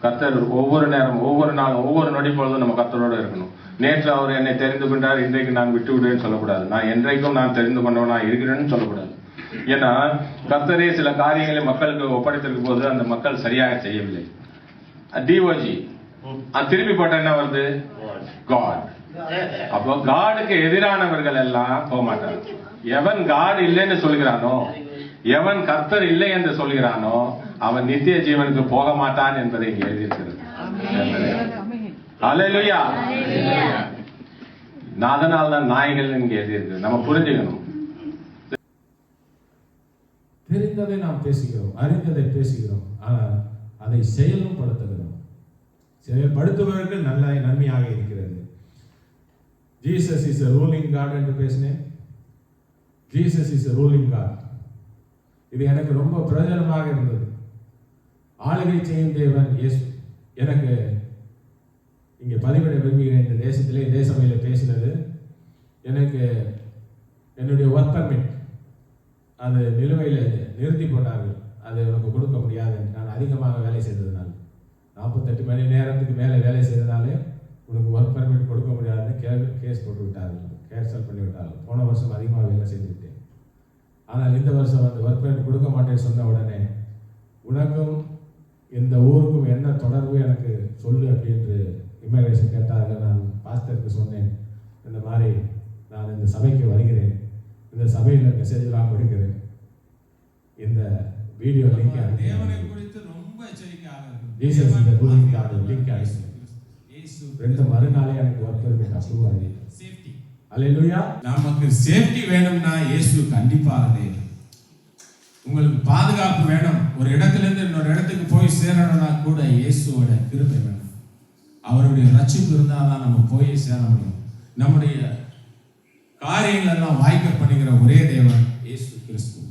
கர்த்தர் ஒவ்வொரு நேரம், ஒவ்வொரு நாளும், ஒவ்வொரு நொடி பொழுதும் நம்ம கர்த்தரோடு இருக்கணும். நேற்று அவர் என்னை தெரிந்து கொண்டார், இன்றைக்கு நான் விட்டு விடுவேன்னு சொல்லக்கூடாது. நான் என்றைக்கும் நான் தெரிந்து கொண்டவனா இருக்கிறேன்னு சொல்லக்கூடாது. ஏன்னா கர்த்தரே சில காரியங்களை மக்களுக்கு ஒப்படைத்திருக்கும் போது அந்த மக்கள் சரியாக செய்யவில்லை. டிஓஜி திருப்பி போட்ட என்ன வருது? காட். அப்போ காடுக்கு எதிரானவர்கள் எல்லாம் போக மாட்டாங்க. எவன் காட் இல்லைன்னு சொல்கிறானோ, எவன் கர்த்தர் இல்லை என்று சொல்கிறானோ அவன் நித்திய ஜீவனுக்கு போக மாட்டான் என்பதை இங்கே எழுதியிருக்கிறது. அல்லேலூயா. அதனால் தான் நாய்கள் இங்கே எழுதியிருக்கு. நம்ம புரிஞ்சுக்கணும். தெரிந்ததை நாம் பேசுகிறோம், அறிந்ததை பேசுகிறோம், ஆனால் அதை செயலும் படுத்துகிறோம். செயல்படுத்துவதற்கு நன்மையாக இருக்கிறது. Jesus is a ruling God என்று பேசினேன். Jesus is a ruling God. இது எனக்கு ரொம்ப பிரயோஜனமாக இருந்தது. ஆளுகை செய்யும் தேவன் இயேசு. எனக்கு இங்கே பதிவிட விரும்புகிறேன். இந்த தேசத்திலே இதே சபையில் பேசினது எனக்கு என்னுடைய ஒர்க் பர்மிட் அது நிலுவையில் நிறுத்தி போட்டார்கள். அது எனக்கு கொடுக்க முடியாது. நான் அதிகமாக வேலை செய்ததுனால 48 மணி நேரத்துக்கு மேலே வேலை செய்தனாலே உனக்கு ஒர்க் பர்மிட் கொடுக்க முடியாதுன்னு கேஸ் போட்டு விட்டார்கள், கேன்சல் பண்ணி விட்டார்கள். போன வருஷம் அதிகமாக வேலை செய்து விட்டேன். ஆனால் இந்த வருஷம் அந்த ஒர்க் பர்மிட் கொடுக்க மாட்டேன்னு சொன்ன உடனே உனக்கும் இந்த ஊருக்கும் என்ன தொடர்பு எனக்கு சொல்லு அப்படின்று இமிகிரேஷன் கேட்டார்கள். நான் பாஸ்டருக்கு சொன்னேன், இந்த மாதிரி நான் இந்த சபைக்கு வருகிறேன், இந்த சபையில் மெசேஜ்லாம் கொடுக்கிறேன், இந்த வீடியோ லிங்க் தேவனை குறித்து ரொம்ப எச்சரிக்கையாக இருக்கும். ஜீசஸ் இந்த ரூலிங் கார்டு லிங்க் ஆயிடுச்சு. ரெண்டு மறுநாளே எனக்கு ஒர்க் பர்மிட் அப்ரூவ் ஆகி. சேஃப்டி. அல்லேலூயா. நமக்கு சேஃப்டி வேணும்னா இயேசு கண்டிப்பாக தேவை. உங்களுக்கு பாதுகாப்பு வேணும். ஒரு இடத்துல இருந்து இன்னொரு இடத்துக்கு போய் சேரணும்னா கூட இயேசுவோட கிருபை வேணும். அவருடைய ரட்சிப்பு இருந்தால் தான் நம்ம போய் சேர முடியும். நம்முடைய காரியங்கள் எல்லாம் வாய்க்க பண்ணுகிற ஒரே தேவன் இயேசு கிறிஸ்து.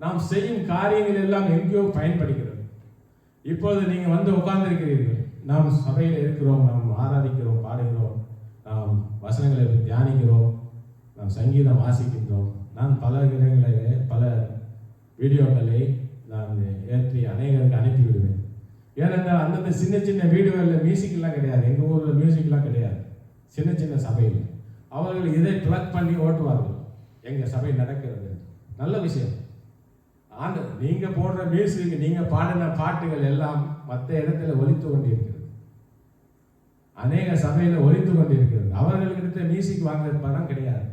நாம் செய்யும் காரியங்கள் எல்லாம் எங்கேயோ பயன்படுகிறது. இப்போது நீங்க வந்து உட்கார்ந்திருக்கிறீர்கள். நாம் சபையில் இருக்கிறோம், நாம் ஆராதிக்கிறோம், பாடுகிறோம், நாம் வசனங்களை தியானிக்கிறோம், நாம் சங்கீதம் வாசிக்கின்றோம். நான் பல இடங்களிலே பல வீடியோக்களை நான் ஏற்றி அநேகருக்கு அனுப்பி விடுவேன். ஏனென்றால் அந்தந்த சின்ன சின்ன வீடியோவில் மியூசிக்லாம் கிடையாது. எங்கள் ஊரில் மியூசிக்லாம் கிடையாது. சின்ன சின்ன சபையில் அவர்கள் இதை பிளக் பண்ணி ஓட்டுவார்கள். எங்கள் சபை நடக்கிறது நல்ல விஷயம். நீங்க போடுற மியூசிக், நீங்க பாடின பாட்டுகள் எல்லாம் மற்ற இடத்துல ஒலித்து கொண்டிருக்கிறது. அநேக சபையில ஒலித்து கொண்டிருக்கிறது. அவர்களுக்கு மியூசிக் வாங்குற பணம் கிடையாது.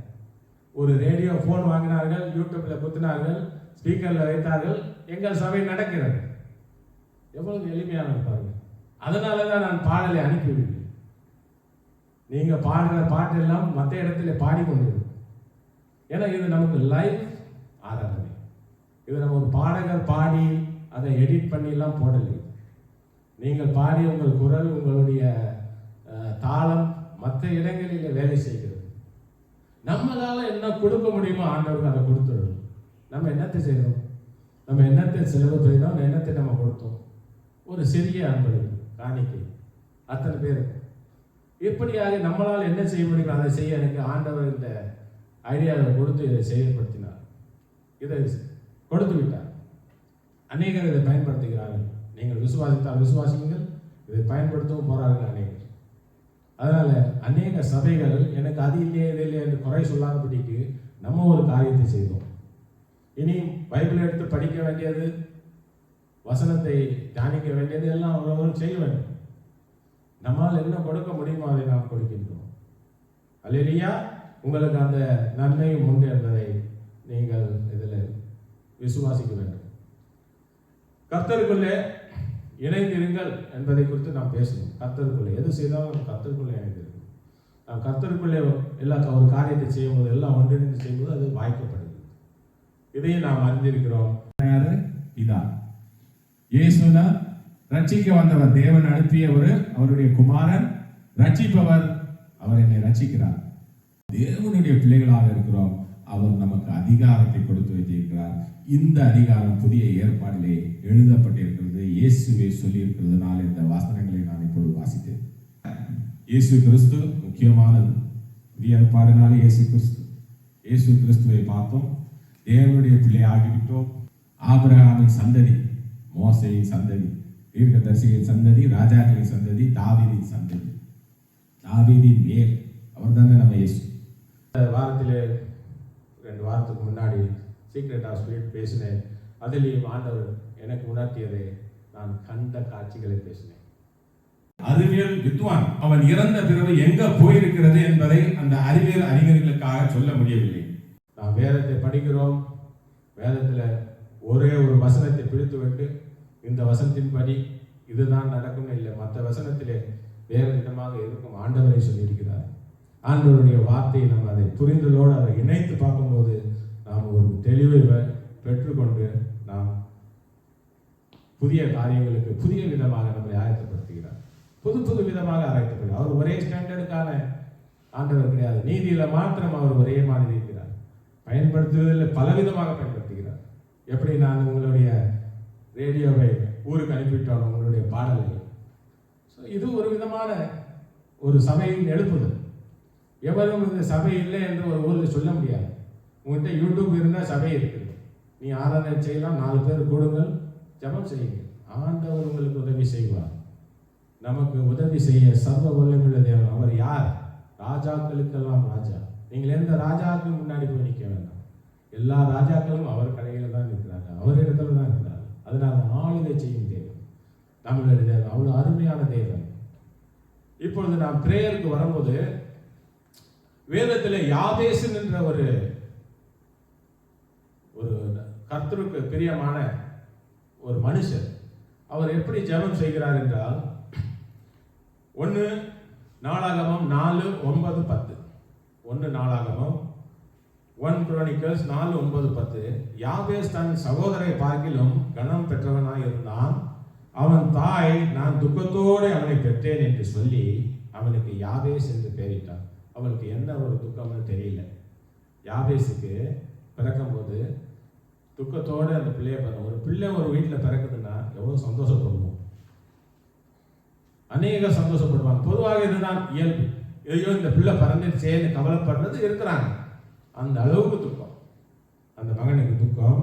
ஒரு ரேடியோ போன் வாங்கினார்கள், யூடியூப்ல குத்தினார்கள், ஸ்பீக்கர்ல வைத்தார்கள், எங்கள் சபை நடக்கிறது. எவ்வளவு எளிமையான பாருங்க. அதனாலதான் நான் பாடலை அனுப்பிவிடுவேன். நீங்கள் பாடுற பாட்டெல்லாம் மற்ற இடத்துல பாடிக்கொண்டிருக்கும். ஏன்னா இது நமக்கு லைவ் ஆராதனை. இது நம்ம ஒரு பாடகர் பாடி அதை எடிட் பண்ணிலாம் போடலை. நீங்கள் பாடி உங்கள் குரல், உங்களுடைய தாளம் மற்ற இடங்களில் வேலை செய்கிறது. நம்மளால என்ன கொடுக்க முடியுமோ ஆண்டவருக்கு அதை கொடுத்துடணும். நம்ம என்னத்தை செய்யணும்? நம்ம என்னத்தை செலவு செய்யணும்? என்னத்தை நம்ம கொடுத்தோம்? ஒரு சிறிய அன்பளிப்பு, காணிக்கை, அத்தனை பேர். இப்படியாக நம்மளால் என்ன செய்ய முடியும் அதை செய்ய எனக்கு ஆண்டவர் இந்த ஐடியாவை கொடுத்து இதை செயல்படுத்தினார். இதை கொடுத்து விட்டார். அநேகர் இதை பயன்படுத்துகிறார்கள். நீங்கள் விசுவாசித்தால் விசுவாசிங்கள், இதை பயன்படுத்தவும் போறார்கள் அநேகர். அதனால அநேக சபைகள் எனக்கு அது இல்லையே இது இல்லையே என்று குறை சொல்லாதபடிக்கு நம்ம ஒரு காரியத்தை செய்தோம். இனி பைபிள் எடுத்து படிக்க வேண்டியது, வசனத்தை தியானிக்க வேண்டியது எல்லாம் அவரவர் செய்ய வேண்டும். நம்மால் என்ன கொடுக்க முடியுமோ அதை நாம் கொடுக்கின்றோம். அல்லேலூயா. உங்களுக்கு அந்த நன்மையும் உண்டு என்பதை நீங்கள் இதில் விசுவாசிக்க வேண்டும். கர்த்தருக்குள்ளே இணைந்திருங்கள் என்பதை குறித்து நாம் பேசணும். கர்த்தருக்குள்ளே எது செய்தாலும் நம்ம கர்த்தருக்குள்ளே இணைந்திருக்கணும். நாம் கர்த்தருக்குள்ளே எல்லா ஒரு காரியத்தை செய்யும்போது, எல்லாம் ஒன்றிணைந்து செய்யும்போது அது வாய்க்கப்படுது. இதையும் நாம் அறிந்திருக்கிறோம். இதான் இயேசுனா ரட்சிக்க வந்தவர், தேவன் அனுப்பியவர், அவருடைய குமாரன், ரட்சிப்பவர். அவர் என்னை ரட்சிக்கிறார். தேவனுடைய பிள்ளைகளாக இருக்கிறோம். அவர் நமக்கு அதிகாரத்தை கொடுத்து வைத்திருக்கிறார். இந்த அதிகாரம் புதிய ஏற்பாடிலே எழுதப்பட்டிருக்கிறது. இயேசுவே சொல்லியிருக்கிறதுனால இந்த வாசனங்களை நான் இப்பொழுது வாசித்தேன். இயேசு கிறிஸ்து முக்கியமானது. புதிய ஏற்பாடுனாலே இயேசு கிறிஸ்து. இயேசு கிறிஸ்துவை பார்த்தோம். தேவனுடைய பிள்ளை ஆகிவிட்டோம். ஆபிரகாமின் சந்ததி, மோசையின் சந்ததி, தீர்க்கதரிசியின் சந்ததி, ராஜாக்களின் சந்ததி, தாவீதின் சந்ததி. தாவீதின் மேல் அவர் தானே நம்ம இயேசு. வாரத்திலே 2 வாரத்துக்கு முன்னாடி சீக்ரெட் ஆஃப் ஸ்பிரிட் பேசினேன். அதிலேயும் ஆண்டவர் எனக்கு உணர்த்தியதை நான் கண்ட காட்சிகளை பேசினேன். அறிவியல் வித்வான் அவன் இறந்த பிறகு எங்க போயிருக்கிறது என்பதை அந்த அறிவியல் அறிஞர்களுக்காக சொல்ல முடியவில்லை. நாம் வேதத்தை படிக்கிறோம். வேதத்தில் ஒரே ஒரு வசனத்தை பிடித்துவிட்டு இந்த வசனத்தின்படி இதுதான் நடக்கும் இல்லை, மற்ற வசனத்திலே வேறு விதமாக இருக்கும். ஆண்டவரை சொல்லியிருக்கிறார். ஆண்டவருடைய வார்த்தையை நம்ம அதை புரிந்தலோடு அதை இணைத்து பார்க்கும்போது நாம் ஒரு தெளிவை பெற்றுக்கொண்டு நாம் புதிய காரியங்களுக்கு புதிய விதமாக நம்மளை ஆயத்தப்படுத்துகிறார். புது விதமாக ஆயத்தப்படுகிறார். அவர் ஒரே ஸ்டாண்டர்டுக்கான ஆண்டவர் கிடையாது. நீதியில மாத்திரம் அவர் ஒரே மாதிரி இருக்கிறார். பயன்படுத்துவதில் பலவிதமாக பயன்படுத்துகிறார். எப்படி நான் உங்களுடைய ரேடியோவை ஊருக்கு அனுப்பிவிட்டோம் உங்களுடைய பாடலை. ஸோ இது ஒரு விதமான ஒரு சபையின் எழுப்புதல். எவரும் இந்த சபை இல்லை என்று ஒரு ஊரில் சொல்ல முடியாது. உங்கள்கிட்ட யூடியூப் இருந்தால் சபை இருக்குது. நீ ஆராதனை செய்யலாம், 4 பேர் கூடுங்கள், ஜெபம் செய்யுங்கள். ஆண்டவர் உங்களுக்கு உதவி செய்வார். நமக்கு உதவி செய்ய சர்வ வல்லமையுள்ள தேவன். அவர் யார்? ராஜாக்களுக்கெல்லாம் ராஜா. நீங்கள் எந்த ராஜாவுக்கு முன்னாடி போய் நிற்க வேண்டாம். எல்லா ராஜாக்களும் அவர் கடையில் தான் இருக்கிறாங்க, அவர் இடத்துல தான் இருக்கிறாங்க. அதனால ஆளுகை செய்யும் தேவன் நம்மளுடைய தேவன், அவ்வளோ அருமையான தேவன். இப்பொழுது நாம் பிரேயருக்கு வரும்போது வேதத்தில் யாபேசன் என்ற ஒரு கர்த்தருக்கு பிரியமான ஒரு மனுஷர், அவர் எப்படி ஜெபம் செய்கிறார் என்றால் 1 நாளாகமம் 4:9-10. 1 நாளாகமம் 1 Chronicles 4:9-10. யாபேஸ் தன் சகோதரை பார்க்கிலும் கனம் பெற்றவனாய் இருந்தான். அவன் தாய் நான் துக்கத்தோடு அவனை பெற்றேன் என்று சொல்லி அவனுக்கு யாபேஸ் என்று பெயரிட்டான். அவனுக்கு என்ன ஒரு துக்கம்னு தெரியல. யாபேஸுக்கு பிறக்கும் போது துக்கத்தோடு அந்த பிள்ளைய பிறந்த ஒரு பிள்ளை ஒரு வீட்டில் பிறக்குதுன்னா எவ்வளோ சந்தோஷப்படுவோம். அநேக சந்தோஷப்படுவாங்க. பொதுவாக இதுதான் இயல்பு. ஐயோ இந்த பிள்ளை பிறந்துச்சேன்னு கவலைப்படுறது இருக்கிறாங்க. அந்த அளவுக்கு துக்கம், அந்த மகனுக்கு துக்கம்.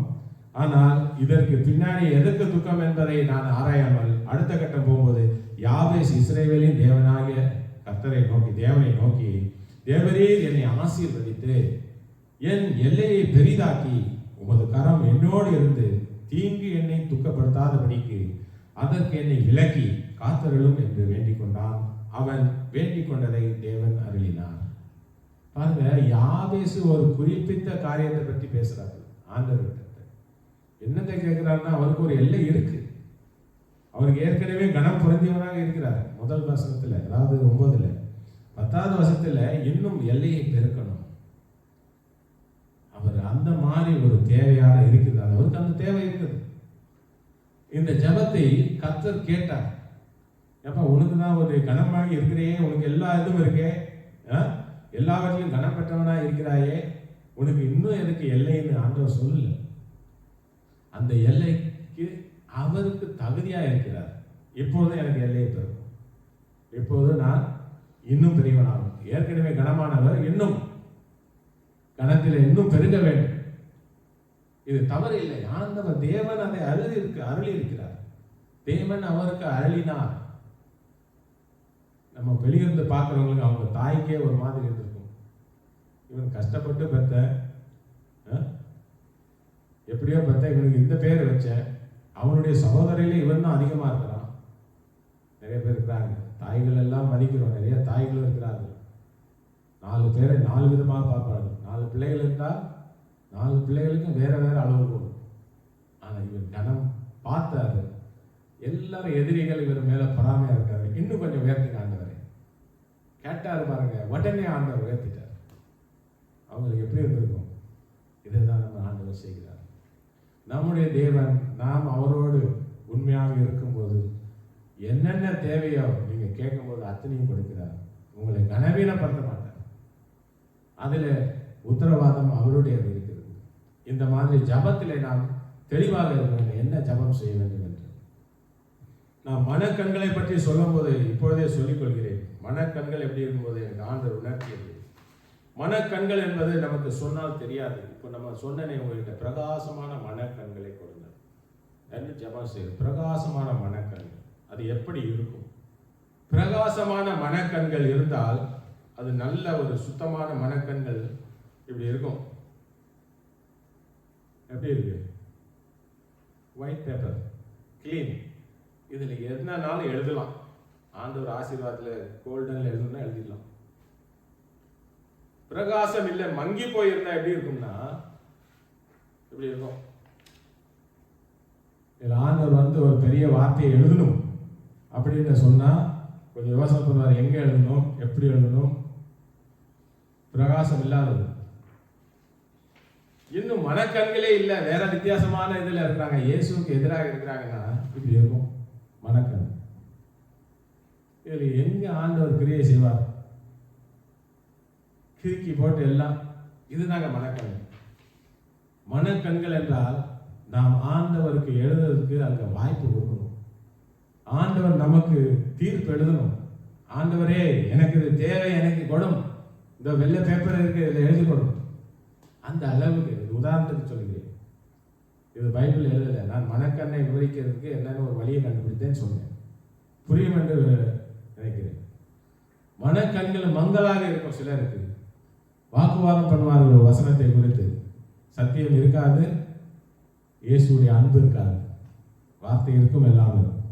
ஆனால் இதற்கு பின்னாடி எதற்கு துக்கம் என்பதை நான் ஆராயாமல் அடுத்த கட்டம் போகும்போது யாபேஸ் இஸ்ரவேலின் தேவனாகிய கர்த்தரை நோக்கி, தேவனை நோக்கி, தேவரீர் என்னை ஆசீர்வதித்து என் எல்லையை பெரிதாக்கி உமது கரம் என்னோடு இருந்து தீங்கு என்னை துக்கப்படுத்தாதபடிக்கு அதற்கு என்னை விலக்கி காத்தருளும் என்று வேண்டிக் கொண்டான். அவன் வேண்டிக் கொண்டதை தேவன் அருளினார். பாருங்க, யாபேசு ஒரு குறிப்பிட்ட காரியத்தை பற்றி பேசுறாரு. ஆண்டவர்கிட்ட என்னத்தை கேட்கிறாருன்னா அவருக்கு ஒரு எல்லை இருக்கு. அவருக்கு ஏற்கனவே கனம் பொருந்தியவனாக இருக்கிறார். முதல் வசனத்துல, அதாவது 9ல் 10வது வசனத்துல இன்னும் எல்லையை பெருக்கணும். அவர் அந்த மாதிரி ஒரு தேவையாக இருக்குது, அவருக்கு அந்த தேவை இருக்குது. இந்த ஜெபத்தை கர்த்தர் கேட்டார். ஏப்பா உனக்கு தான் ஒரு கனமாக இருக்கிறே, உனக்கு எல்லா இதுவும் இருக்கே, எல்லாவற்றிலும் கனம் பெற்றவனா இருக்கிறாயே, உனக்கு இன்னும் எதுக்கு எல்லைன்னு ஆண்டவர் சொல்லல. அந்த எல்லைக்கு அவருக்கு தகுதியா இருக்கிறார். இப்போது எனக்கு எல்லையை பெருக்கும், இப்போது நான் இன்னும் பெரியவனாகும். ஏற்கனவே கனமானவர் இன்னும் கனத்தில் இன்னும் பெருக வேண்டும். இது தவறு இல்லை. ஆண்டவர் தேவன் அதை அருளி இருக்கிறார். தேவன் அவருக்கு அருளினார். நம்ம வெளியிருந்து பார்க்குறவங்களுக்கு அவங்க தாய்க்கே ஒரு மாதிரி இருந்திருக்கும். இவன் கஷ்டப்பட்டு பெற்ற, எப்படியோ பெற்ற, இவனுக்கு இந்த பேர் வச்ச, அவனுடைய சகோதரியில இவன் தான் அதிகமாக இருக்கிறான். நிறைய பேர் இருக்கிறாங்க. தாய்கள் எல்லாம் மதிக்கிறோம், நிறைய தாய்களும் இருக்கிறார்கள். 4 பேரை 4 விதமாக பார்ப்பார்கள். 4 பிள்ளைகள் இருந்தால் 4 பிள்ளைகளுக்கும் வேற வேற அளவு போடும். ஆனால் இவர் கனம் பார்த்தாரு. எல்லாரும் எதிரிகள் இவர் மேல பொறாமையா இருக்காரு. இன்னும் கொஞ்சம் உயர்த்திங்க ஆண்டவரை கேட்டாரு பாருங்க, உடனே ஆண்டவர் உயர்த்திட்டார். அவங்களுக்கு எப்படி இருந்திருக்கும்? இதைதான் நம்ம ஆண்டவர் செய்கிறார். நம்முடைய தேவன் நாம் அவரோடு உண்மையாக இருக்கும்போது என்னென்ன தேவையோ நீங்க கேட்கும்போது அத்தனையும் கொடுக்கிறார். உங்களை கனவீனப்படுத்த மாட்டார். அதில் உத்தரவாதம் அவருடையது இருக்கிறது. இந்த மாதிரி ஜபத்திலே நாம் தெளிவாக இருக்கிறோம், என்ன ஜபம் செய்ய வேண்டும் என்று. நான் மனக்கண்களை பற்றி சொல்லும் போது இப்பொழுதே சொல்லிக் கொள்கிறேன். மனக்கண்கள் எப்படி இருக்கும்போது எனக்கு ஆண்டவர் உணர்த்தியது. மனக்கண்கள் என்பது நமக்கு சொன்னால் தெரியாது. இப்போ நம்ம சொன்னனே உங்கள்கிட்ட பிரகாசமான மனக்கண்களை கொடுங்க என்று ஜபம் செய்யும். பிரகாசமான மனக்கண்கள் அது எப்படி இருக்கும்? பிரகாசமான மனக்கண்கள் இருந்தால் அது நல்ல ஒரு சுத்தமான மனக்கண்கள் இப்படி இருக்கும். எப்படி இருக்கு? White paper, clean. இதுல என்னன்னாலும் எழுதலாம். ஆண்டவர் ஆசீர்வாதத்தில் கோல்டன்ல எழுதணும்னா எழுதிடலாம். பிரகாசம் இல்லை, மங்கி போயிருந்தா எப்படி இருக்கும்னா எப்படி இருக்கும்? இதுல ஆண்டவர் ஒரு பெரிய வார்த்தையை எழுதணும் அப்படின்னு சொன்னா கொஞ்சம் யோசனை பண்ணுவார். எங்க எழுதணும், எப்படி எழுதணும்? பிரகாசம் இல்லாதது. இன்னும் மனக்கண்களே இல்லை, வேற வித்தியாசமான இதுல இருக்கிறாங்க, இயேசுக்கு எதிராக இருக்கிறாங்கன்னா இப்படி இருக்கும் மனக்கண். இதுல எங்க ஆண்டவர் கிரியை செய்வார்? கிறுக்கி போட்டு எல்லாம். இதுதாங்க மனக்கண். மனக்கண்கள் என்றால் நாம் ஆண்டவருக்கு எழுதுறதுக்கு அங்க வாய்ப்பு கொடுக்கணும். ஆண்டவர் நமக்கு தீர்ப்பு எழுதணும். ஆண்டவரே எனக்கு இது தேவை, எனக்கு கொடும், இந்த வெள்ளை பேப்பர் இருக்கு, இதில் எழுதி கொடும். அந்த அளவுக்கு. உதாரணத்துக்கு சொல்லுகிறேன், இது பைபிள் எழுதலை. நான் மனக்கண்ணை விவரிக்கிறதுக்கு என்னன்னு ஒரு வழியை கண்டுபிடித்தேன்னு சொன்னேன். புரியும் என்று நினைக்கிறேன். மனக்கண்கள் மங்களாக இருக்கும். சிலருக்கு வாக்குவாதம் பண்ணுவார்கள் ஒரு வசனத்தை குறித்து. சத்தியம் இருக்காது, இயேசுடைய அன்பு இருக்காது. வார்த்தை இருக்கும், எல்லாம் இருக்கும்.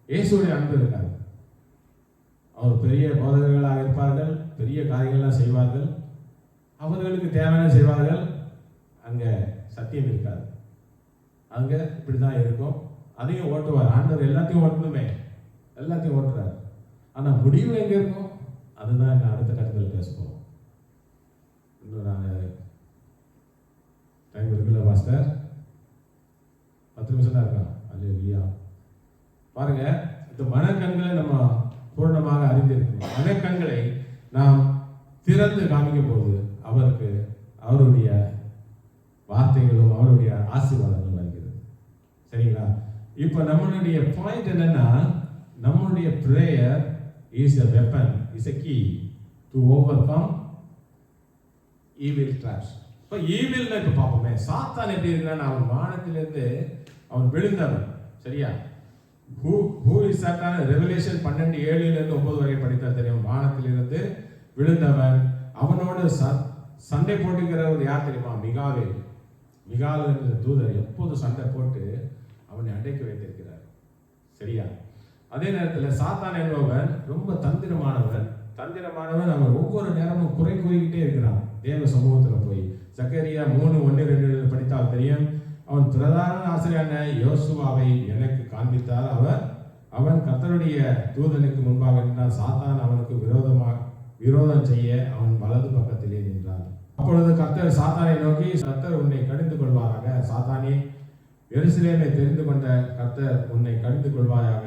இயேசுடைய அன்பு இருக்காது. அவர் பெரிய போதகர்களாக இருப்பார்கள், பெரிய காரியங்கள்லாம் செய்வார்கள், அவர்களுக்கு தேவையான செய்வார்கள். அங்கே சத்தியம் இருக்காது. அங்கே இப்படி தான் இருக்கும். அதையும் ஓட்டுவார். ஆண்டவர் எல்லாத்தையும் ஓட்டணுமே, எல்லாத்தையும் ஓட்டுறார். ஆனால் முடிவு எங்கே இருக்கும்? அதுதான் என்ன அடுத்த கட்டத்தில் பேசுவோம். இன்னும் நாங்கள் டைம் இருக்குல்ல மாஸ்டர்? 10 நிமிஷம் தான் இருக்கோம். அல்லேலூயா. பாருங்க, இந்த மனக்கண்களை நம்ம பூர்ணமாக அறிந்திருக்கணும். மனக்கண்களை நாம் திறந்து காமிக்கும் போது அவருக்கு அவருடைய வார்த்தைகளும் அவருடைய ஆசீர்வாதங்களும் வருகிறது. சரிங்களா? இப்போ நம்மளுடைய பாயிண்ட் என்னன்னா, நம்மளுடைய prayer is a weapon, is a key to overcome evil traps. இப்போ ஈவில்னா இப்போ பார்ப்போமே, சாத்தான் எப்படி இருக்கிறான்னு. அவன் வானத்திலிருந்து அவன் விழுந்தவன். சரியா? who is Satan? ரெவலேஷன் 12:7-9 வரை படித்தால் தெரியும். வானத்திலிருந்து விழுந்தவன். அவனோடு சண்டை போட்டுக்கிறவர் யார் தெரியுமா? மிகாவேல். மிகாவேல் என்ற தூதர் எப்போது சண்டை போட்டு அவனை அடைக்க வைத்திருக்கிறார். சரியா? அதே நேரத்தில் சாத்தான் என்பவன் ரொம்ப தந்திரமானவன். அவன் ஒவ்வொரு நேரமும் குறை கூறிக்கிட்டே இருக்கிறான் தேவ சமூகத்தில் போய். சக்கரியா 3:1-2 படித்தால் தெரியும். அவன் பிரதான ஆசிரியரான யோசுவாவை எனக்கு காண்பித்தார். அவன் கர்த்தருடைய தூதனுக்கு முன்பாக நின்றான். சாத்தான் அவனுக்கு விரோதம் செய்ய அவன் வலது பக்கத்திலே நின்றான். அப்பொழுது கர்த்தர் சாத்தானை நோக்கி, கர்த்தர் உன்னை கடிந்து கொள்வாராக. சாத்தானே, எருசலேமை தெரிந்து கொண்ட கர்த்தர் உன்னை கடிந்து கொள்வாயாக.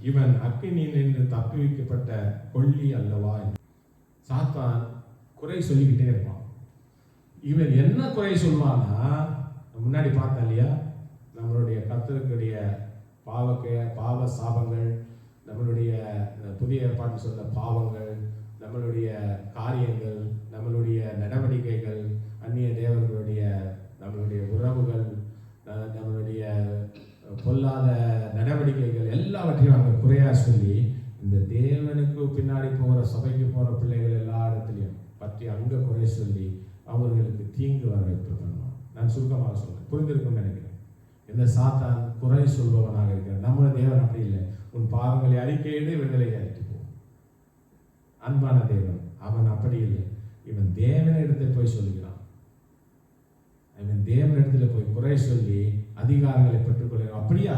இவன் அக்கினியில் நின்று தப்புவிக்கப்பட்ட கொள்ளி அல்லவா? சாத்தான் குறை சொல்லிக்கிட்டே இருப்பான். இவன் என்ன குறை சொல்வான்னா, முன்னாடி பார்த்தா இல்லையா, நம்மளுடைய கர்த்தருக்குடைய பாவ சாபங்கள், நம்மளுடைய புதிய ஏற்பாட்டு சொல்ல பாவங்கள், நம்மளுடைய காரியங்கள், நம்மளுடைய நடவடிக்கைகள், அந்நிய தேவர்களுடைய நம்மளுடைய உறவுகள், நம்மளுடைய பொல்லாத நடவடிக்கைகள் எல்லாவற்றையும் அவங்க குறையா சொல்லி, இந்த தேவனுக்கு பின்னாடி போகிற சபைக்கு போகிற பிள்ளைகள் எல்லா இடத்துலையும் பற்றி அங்கே குறை சொல்லி அவர்களுக்கு தீங்கு வர வைப்பு பண்ணுவான். நான் சுருக்கமாக சொல்றேன், புரிந்திருக்கும்னு நினைக்கிறேன். இந்த சாத்தான் குறை சொல்பவனாக இருக்கிறான். நம்ம தேவன் அப்படி இல்லை. உன் பாவங்களை அறிக்கையிடு, விடுதலை அளித்து போ. அன்பான தேவன் அவன் அப்படி இல்லை. இவன் தேவனிடத்தில் போய் சொல்லுகிறான். இவன் தேவனிடத்தில் போய் குறை சொல்லி அதிகாரங்களை பெற்றுக்கொள்கிறான். அப்படியா?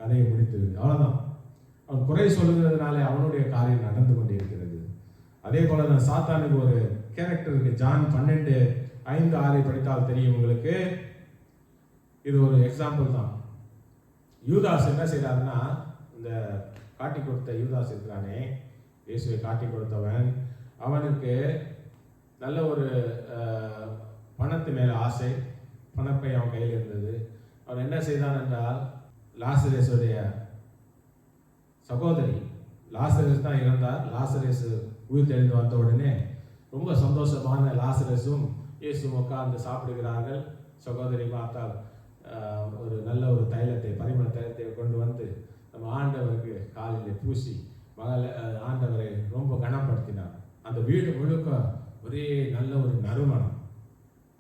கதையை முடித்தது, அவ்வளவுதான். அவன் குறை சொல்லுகிறதுனாலே அவனுடைய காரியம் நடந்து கொண்டே இருக்கிறது. அதே போல தான் சாத்தானுக்கு ஒரு கேரக்டர் இருக்கு. ஜான் 12:5-6 படித்தால் தெரியும் உங்களுக்கு. இது ஒரு எக்ஸாம்பிள் தான். யூதாஸ் என்ன செய்யறாருன்னா, இந்த காட்டி கொடுத்த யூதாஸ் இருக்கிறானே, இயேசுவை காட்டி கொடுத்தவன், அவனுக்கு நல்ல ஒரு பணத்து மேல ஆசை. பணப்பை அவன் கையில் இருந்தது. அவன் என்ன செய்தான் என்றால், லாசரேஸுடைய சகோதரி, லாசரேஸ் தான் இறந்தார். லாசரேஸ் உயிர் தெளிந்து வந்த உடனே ரொம்ப சந்தோஷமான லாசரேஸும் இயேசுவும் உட்கார்ந்து சாப்பிடுகிறார்கள். சகோதரி பார்த்தால் ஒரு நல்ல ஒரு தைலத்தை, பரிமள தைலத்தை கொண்டு வந்து நம்ம ஆண்டவருக்கு காலில் பூசி ஆண்டவரை ரொம்ப கனப்படுத்தினார். அந்த வீடு முழுக்க ஒரே நல்ல ஒரு நறுமணம்.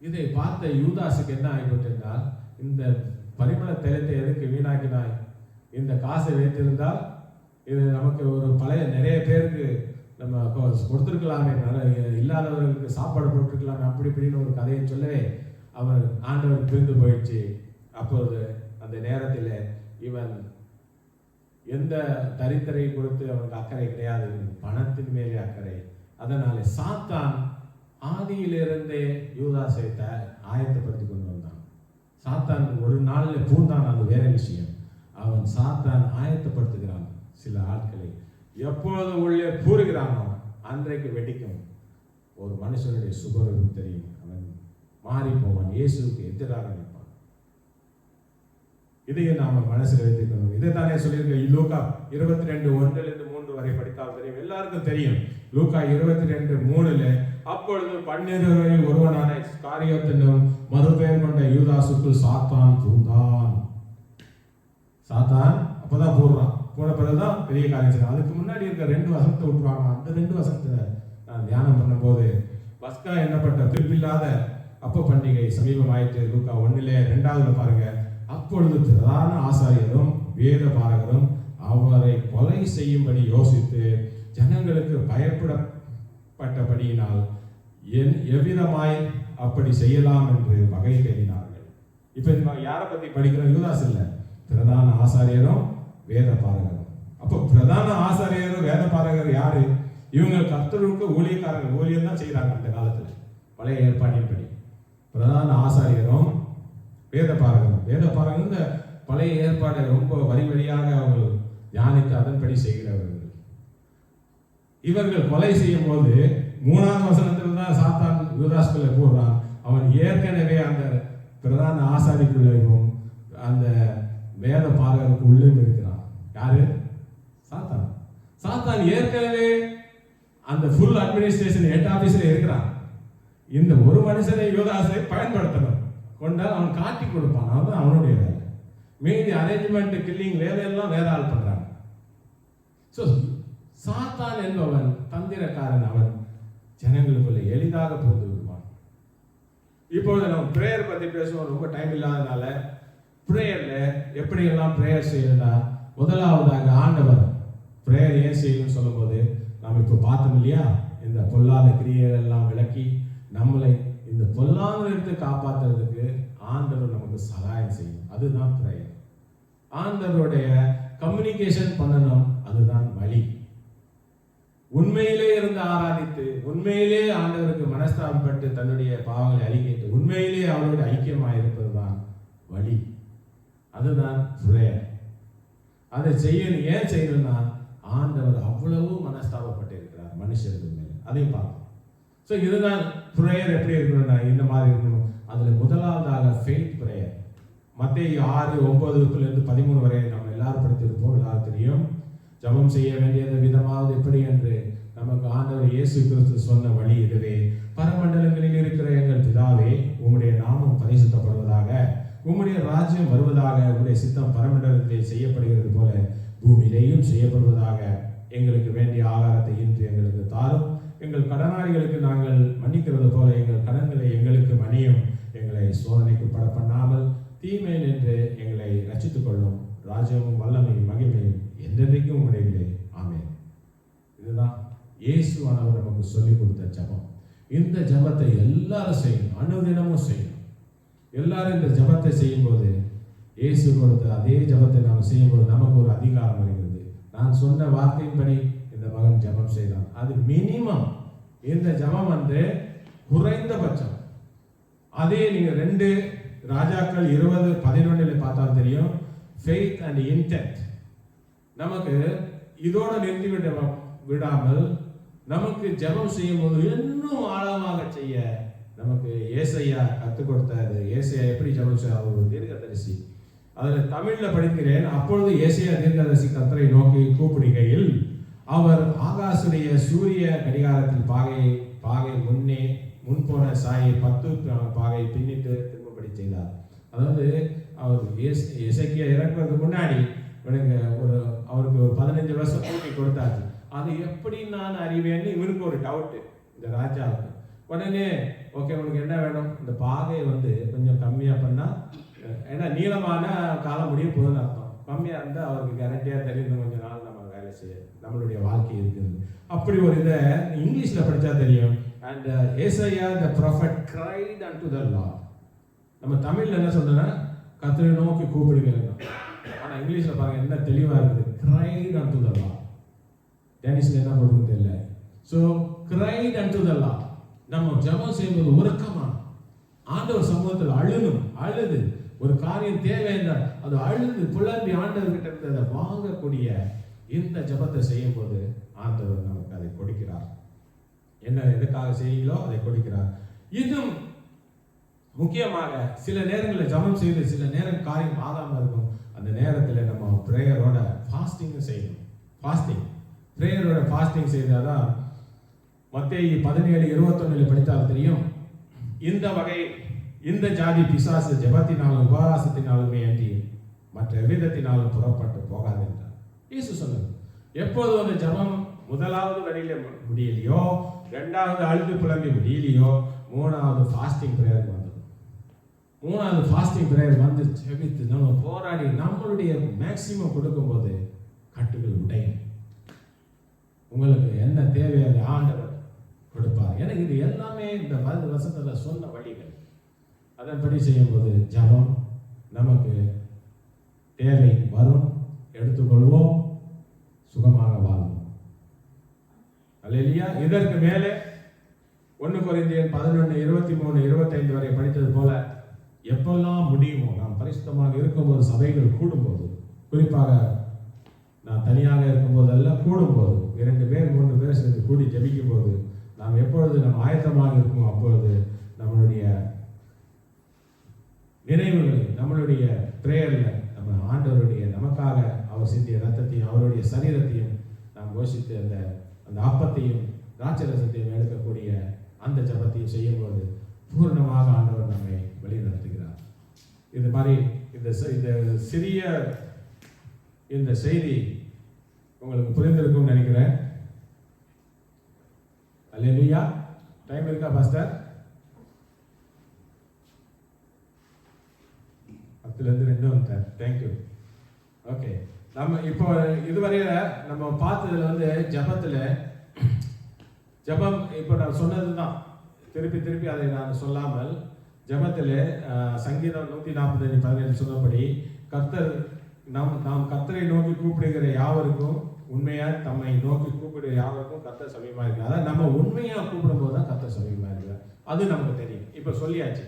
இதை பார்த்த யூதாஸுக்கு என்ன ஆகிவிட்டால், இந்த பரிமள தைலத்தை எதுக்கு வீணாக்கினாய்? இந்த காசை வைத்திருந்தால் இது நமக்கு ஒரு பழைய நிறைய பேருக்கு நம்ம கொடுத்துருக்கலாமே, இல்லாதவர்களுக்கு சாப்பாடு போட்டிருக்கலாமே, அப்படி இப்படின்னு ஒரு கதையை சொல்லவே அவன் ஆண்டவர் பிரிந்து போயிடுச்சு. அப்போது அந்த நேரத்தில் இவன் எந்த தரித்திரை கொடுத்து அவனுக்கு அக்கறை கிடையாது, பணத்தின் மேலே அக்கறை. அதனால சாத்தான் ஆதியிலிருந்தே யூதாசை ஆயத்தப்படுத்தி கொண்டு வந்தான். சாத்தான் ஒரு நாளில் பூந்தான், அது வேற விஷயம். அவன் சாத்தான் ஆயத்தப்படுத்துகிறான் சில ஆட்களை. எப்பொழுது உள்ளே கூறுகிறானோ அன்றைக்கு வெடிக்கும். ஒரு மனுஷனுடைய சுபரூபம் தெரியும், அவன் மாறி போவான், இயேசுக்கு எதிராக நிற்பான். இதையும் நாம மனசில் வைத்துக்கணும். இதைத்தானே சொல்லியிருக்க லூக்கா 22:1-3 வரை படித்தால் தெரியும், எல்லாருக்கும் தெரியும். லூக்கா 22:3 அப்பொழுது 12 ஒருவனான காரியத்தினும் மறுபெயர் கொண்ட யூதாசுக்குள் சாத்தான் பூந்தான். சாத்தான் அப்பதான் போடுறான். போன பிறகுதான் பெரிய காரியம் செய்யணும். அதுக்கு முன்னாடி இருக்க 2 வசனத்தை விட்டுருவாங்க. அந்த 2 வசனத்தை நான் தியானம் பண்ணும்போது, பஸ்கா எண்ணப்பட்ட பிற்பில்லாத அப்ப பண்டிகை சமீபம் ஆயிட்டு. லூக்கா 1:2 பாருங்க. அப்பொழுது பிரதான ஆசாரியரும் வேத பாரகரும் அவரை கொலை செய்யும்படி யோசித்து ஜனங்களுக்கு பயப்படப்பட்டபடியினால் எவ்விதமாய் அப்படி செய்யலாம் என்று வகை தேடினார்கள். இப்ப யாரை பத்தி படிக்கிறோம்? யூதாஸ் இல்ல, பிரதான ஆசாரியரும் வேத பாரகரும். அப்போ பிரதான ஆசாரியரும் வேத பாரகர் யாரு? இவங்க கர்த்தருக்கு ஊழியக்காரர்கள், ஊழியம் தான் செய்யறாங்க அந்த காலத்துல பழைய ஏற்பாட்டின் படி. பிரதான ஆசாரியரும் வேத பாரகரும். வேத பாரகர் இந்த பழைய ஏற்பாடை ரொம்ப வரி வழியாக அவர்கள் தியானித்து அதன்படி செய்கிறவர்கள். இவர்கள் கொலை செய்யும் போது 3ஆம் வசனத்தில் தான் சாத்தான் யூதாஸ்குள்ளே போடுறான். அவன் ஏற்கனவே அந்த பிரதான ஆசாரிக்குள்ளேயும் அந்த வேத பாரகருக்கு உள்ளே இருக்கிறான். யாரு? சாத்தான். சாத்தான் ஏற்கனவே அந்த ஃபுல் அட்மினிஸ்ட்ரேஷன் ஹெட் ஆபீஸ்ல இருக்கிறான். இந்த ஒரு மனுஷனை யூதாஸை பயன்படுத்தணும் கொண்டால் அவன் காட்டி கொடுப்பான். அதுதான் அவனுடைய வேலை. மீதி அரேஞ்ச்மெண்ட், கில்லிங் வேலையெல்லாம் வேற ஆள் பண்றாங்க. ஸோ சாத்தான் என்பவன் தந்திரக்காரன். அவன் ஜனங்களுக்குள்ள எளிதாக புரிந்து விடுவான். இப்பொழுது நம்ம பிரேயர் பத்தி பேசுவோம். ரொம்ப டைம் இல்லாதனால பிரேயர்ல எப்படியெல்லாம் பிரேயர் செய்யறதா, முதலாவதாக ஆண்டவர் பிரேயர் ஏன் செய்யணும்னு சொல்லும் போது நாம் இப்போ பார்த்தோம் இல்லையா, இந்த பொல்லாத கிரியைகள் எல்லாம் விளக்கி நம்மளை இந்த பொல்லாத எடுத்து காப்பாற்றுறதுக்கு ஆண்டவர் நமக்கு சகாயம் செய்யும். அதுதான் பிரேயர். ஆண்டவருடைய கம்யூனிகேஷன் பண்ணணும், அதுதான் வழி. உண்மையிலே இருந்து ஆராதித்து, உண்மையிலே ஆண்டவருக்கு மனஸ்தாபப்பட்டு தன்னுடைய பாவங்களை அறிக்கைட்டு உண்மையிலே அவரோடு ஐக்கியமாக இருப்பது தான் வழி. அதுதான் பிரேயர். அதை செய்யணும். ஏன் செய்யணும்னா ஆண்டவர் அவ்வளவு மனஸ்தாபப்பட்டு இருக்கிறார் மனுஷருக்கு மேல. அதையும் பார்ப்போம். ஸோ இதுதான் பிரேயர் எப்படி இருக்கணும்னா இந்த மாதிரி இருக்கணும். அதுல முதலாவதாக ஃபெய்த் பிரேயர். மத்தேயு 6:9-13 வரை நம்ம எல்லாரும் படித்திருப்போம், எல்லாரும் தெரியும். ஜெபம் செய்ய வேண்டியது விதமாவது எப்படி என்று நமக்கு ஆண்டவர் இயேசு கிறிஸ்து சொன்ன வழி இதுவே. பரமண்டலங்களில் இருக்கிற எங்கள் பிதாவே, உம்முடைய நாமம் பரிசுத்தப்படுவதாக, உம்முடைய ராஜ்யம் வருவதாக, உம்முடைய சித்தம் பரமண்டலத்தில் செய்யப்படுகிறது போல பூமியிலேயும் செய்யப்படுவதாக. எங்களுக்கு வேண்டிய ஆகாரத்தை இன்று எங்களுக்கு தாரும். எங்கள் கடனாளிகளுக்கு நாங்கள் மன்னிக்கிறது போல எங்கள் கடன்களை எங்களுக்கு மன்னியும். எங்களை சோதனைக்கு பட பண்ணாமல் தீமையில் என்று எங்களை ரட்சித்துக் கொள்ளும். ராஜ்யமும் வல்லமையும் மகிமையும் என்றென்றைக்கும் உடையவில்லை. ஆமென். இதுதான் இயேசுவானவர் நமக்கு சொல்லிக் கொடுத்த ஜெபம். இந்த ஜெபத்தை எல்லாரும் செய்யணும், அனுதினமும் செய்யணும். எல்லாரும் இந்த ஜெபத்தை செய்யும்போது, இயேசு கொடுத்த அதே ஜெபத்தை நாம் செய்யும்போது நமக்கு ஒரு அதிகாரம் வருகிறது. நான் சொன்ன வார்த்தையின்படி இந்த மகன் ஜெபம் செய்தான். அது மினிமம். இந்த ஜெபம் குறைந்தபட்சம். அதே நீங்க 2 ராஜாக்கள் 20:11 பார்த்தால் தெரியும். Faith and intend. நமக்கு இதோட நிறுத்தி விடாமல் நமக்கு ஜெபம் செய்யும் போது இன்னும் ஆழமாக செய்ய நமக்கு ஏசையா கற்றுக் கொடுத்தாரு. ஏசையா எப்படி ஜெபம் செய்ய, அவர் ஒரு தீர்க்கதரிசி. அதில் தமிழ்ல படிக்கிறேன். அப்பொழுது ஏசையா தீர்க்கதரிசி கர்த்தரை நோக்கி கூப்பிடுகையில் அவர் ஆகாசுடைய சூரிய கடிகாரத்தில் பாகை முன்போன சாயை 10 பாகை பின்னிட்டு திரும்பப்படி செய்தார். அதாவது அவர் எசேக்கியா இறக்குறதுக்கு முன்னாடி அவருக்கு ஒரு 15 வருஷம் கூட்டி கொடுத்தாச்சு. அது எப்படி நான் அறிவேன்னு இவனுக்கு ஒரு டவுட்டு, இந்த ராஜாவுக்கு. உடனே ஓகே, உனக்கு என்ன வேணும்? இந்த பாகை கொஞ்சம் கம்மியா பண்ணா, ஏன்னா நீளமான காலம் முடிய போதுன்னு அர்த்தம். கம்மியா இருந்தா அவருக்கு கேரண்டியா தெரியும் கொஞ்ச நாள் நம்ம வேலை செய்ய, நம்மளுடைய வாழ்க்கை இருக்குது. அப்படி ஒரு இதை இங்கிலீஷ்ல படிச்சா தெரியும். And Isaiah the prophet cried unto the Lord. நம்ம தமிழ்ல என்ன சொல்றோம்னா கர்த்தரை நோக்கி கூப்பிடுங்க. ஆனா இங்கிலீஷ்ல பாருங்க என்ன தெளிவா இருக்குது. cried unto the Lord. டேனிஷ்ல என்ன போடுறது தெரியல. So cried unto the Lord. நம்ம ஜெபம் செய்யும்போது உருக்கமா ஆண்டவர் சமூகத்தில் அழுது ஒரு காரியம் தேவை என்றால் அது அழுது புலம்பி ஆண்டவர் கிட்ட இருந்து அதை வாங்கக்கூடிய இந்த ஜெபத்தை செய்யும் போது ஆண்டவர் நமக்கு அதை கொடுக்கிறார். என்ன எதுக்காக செய்யுங்களோ அதை கொடுக்கிறார். இதுவும் முக்கியமாக சில நேரங்களில் ஜெபம் செய்து சில நேரம் காரியம் ஆகாமல் இருக்கும். அந்த நேரத்தில் நம்ம பிரேயரோட ஃபாஸ்டிங் செய்யணும். பிரேயரோட ஃபாஸ்டிங் செய்தாதான் மத்தேயு 17:21 படித்தால் தெரியும். இந்த ஜாதி பிசாசு ஜெபத்தினாலும் உபவாசத்தினாலுமே அன்றி மற்ற விதத்தினாலும் புறப்பட்டு போகாது என்றார். இயேசு சொன்னது. எப்போது அந்த ஜெபம் முதலாவது வழியில முடியலையோ, 2வது அழுது புலம்பி முடியலையோ, 3வது ஃபாஸ்டிங் பிரேயர் வந்தது. 3வது ஃபாஸ்டிங் பிரேயர் வந்து ஜெபித்து நம்ம போராடி நம்மளுடைய மேக்சிமம் கொடுக்கும்போது கட்டுகள் உடையும். உங்களுக்கு என்ன தேவையான ஆண்டவர் கொடுப்பார். எனக்கு இது எல்லாமே இந்த வசனத்துல சொன்ன வழிகள். அதன்படி செய்யும்போது ஜெபம் நமக்கு தேவை வரும், எடுத்துக்கொள்வோம், சுகமாக வாழ்வோம். அல்லேலூயா. இதற்கு மேலே 1 கொரிந்தியர் 11:23-25 வரை படித்தது போல எப்பெல்லாம் முடியுமோ, நாம் பரிசுத்தமாக இருக்கும்போது, சபைகள் கூடும்போது, குறிப்பாக நான் தனியாக இருக்கும்போது அல்ல, கூடும்போது 2 பேர் 3 பேர் சேர்ந்து கூடி ஜெபிக்கும் போது நாம் எப்பொழுது நம்ம ஆயத்தமாக இருக்குமோ அப்பொழுது நம்மளுடைய நினைவுகளை, நம்மளுடைய பிரேயர்ல நம்ம ஆண்டவருடைய நமக்காக அவர் சிந்திய ரத்தத்தையும் அவருடைய சரீரத்தையும் நாம் யோசித்து அந்த அப்பத்தையும் திராட்சரசத்தையும் எடுக்கக்கூடிய அந்த ஜெபத்தையும் செய்யும்போது பூர்ணமாக ஆண்டவர் நம்மை வழிநடத்துகிறார். இது மாதிரி இந்த சிறிய இந்த செய்தி உங்களுக்கு புரிந்திருக்கும் நினைக்கிறேன். அல்லேலூயா. டைம் இருக்கா பாஸ்டர்? 10:02 வந்துட்டார். தேங்க்யூ. ஓகே, நம்ம இப்போ இதுவரையில நம்ம பார்த்ததுல ஜெபம் இப்போ நான் சொன்னதுதான், திருப்பி அதை நான் சொல்லாமல், ஜெபத்தில் சங்கீதம் 145:17 சொன்னபடி நாம் கர்த்தரை நோக்கி கூப்பிடுகிற யாவருக்கும் உண்மையா தம்மை நோக்கி கூப்பிடு யாருக்கும் கர்த்தர் சமீபமா இருக்கிறார். அதாவது நம்ம உண்மையா கூப்பிடும்போது தான் கர்த்தர் சமீபமா இருக்கிறார். அது நமக்கு தெரியும். இப்போ சொல்லியாச்சு,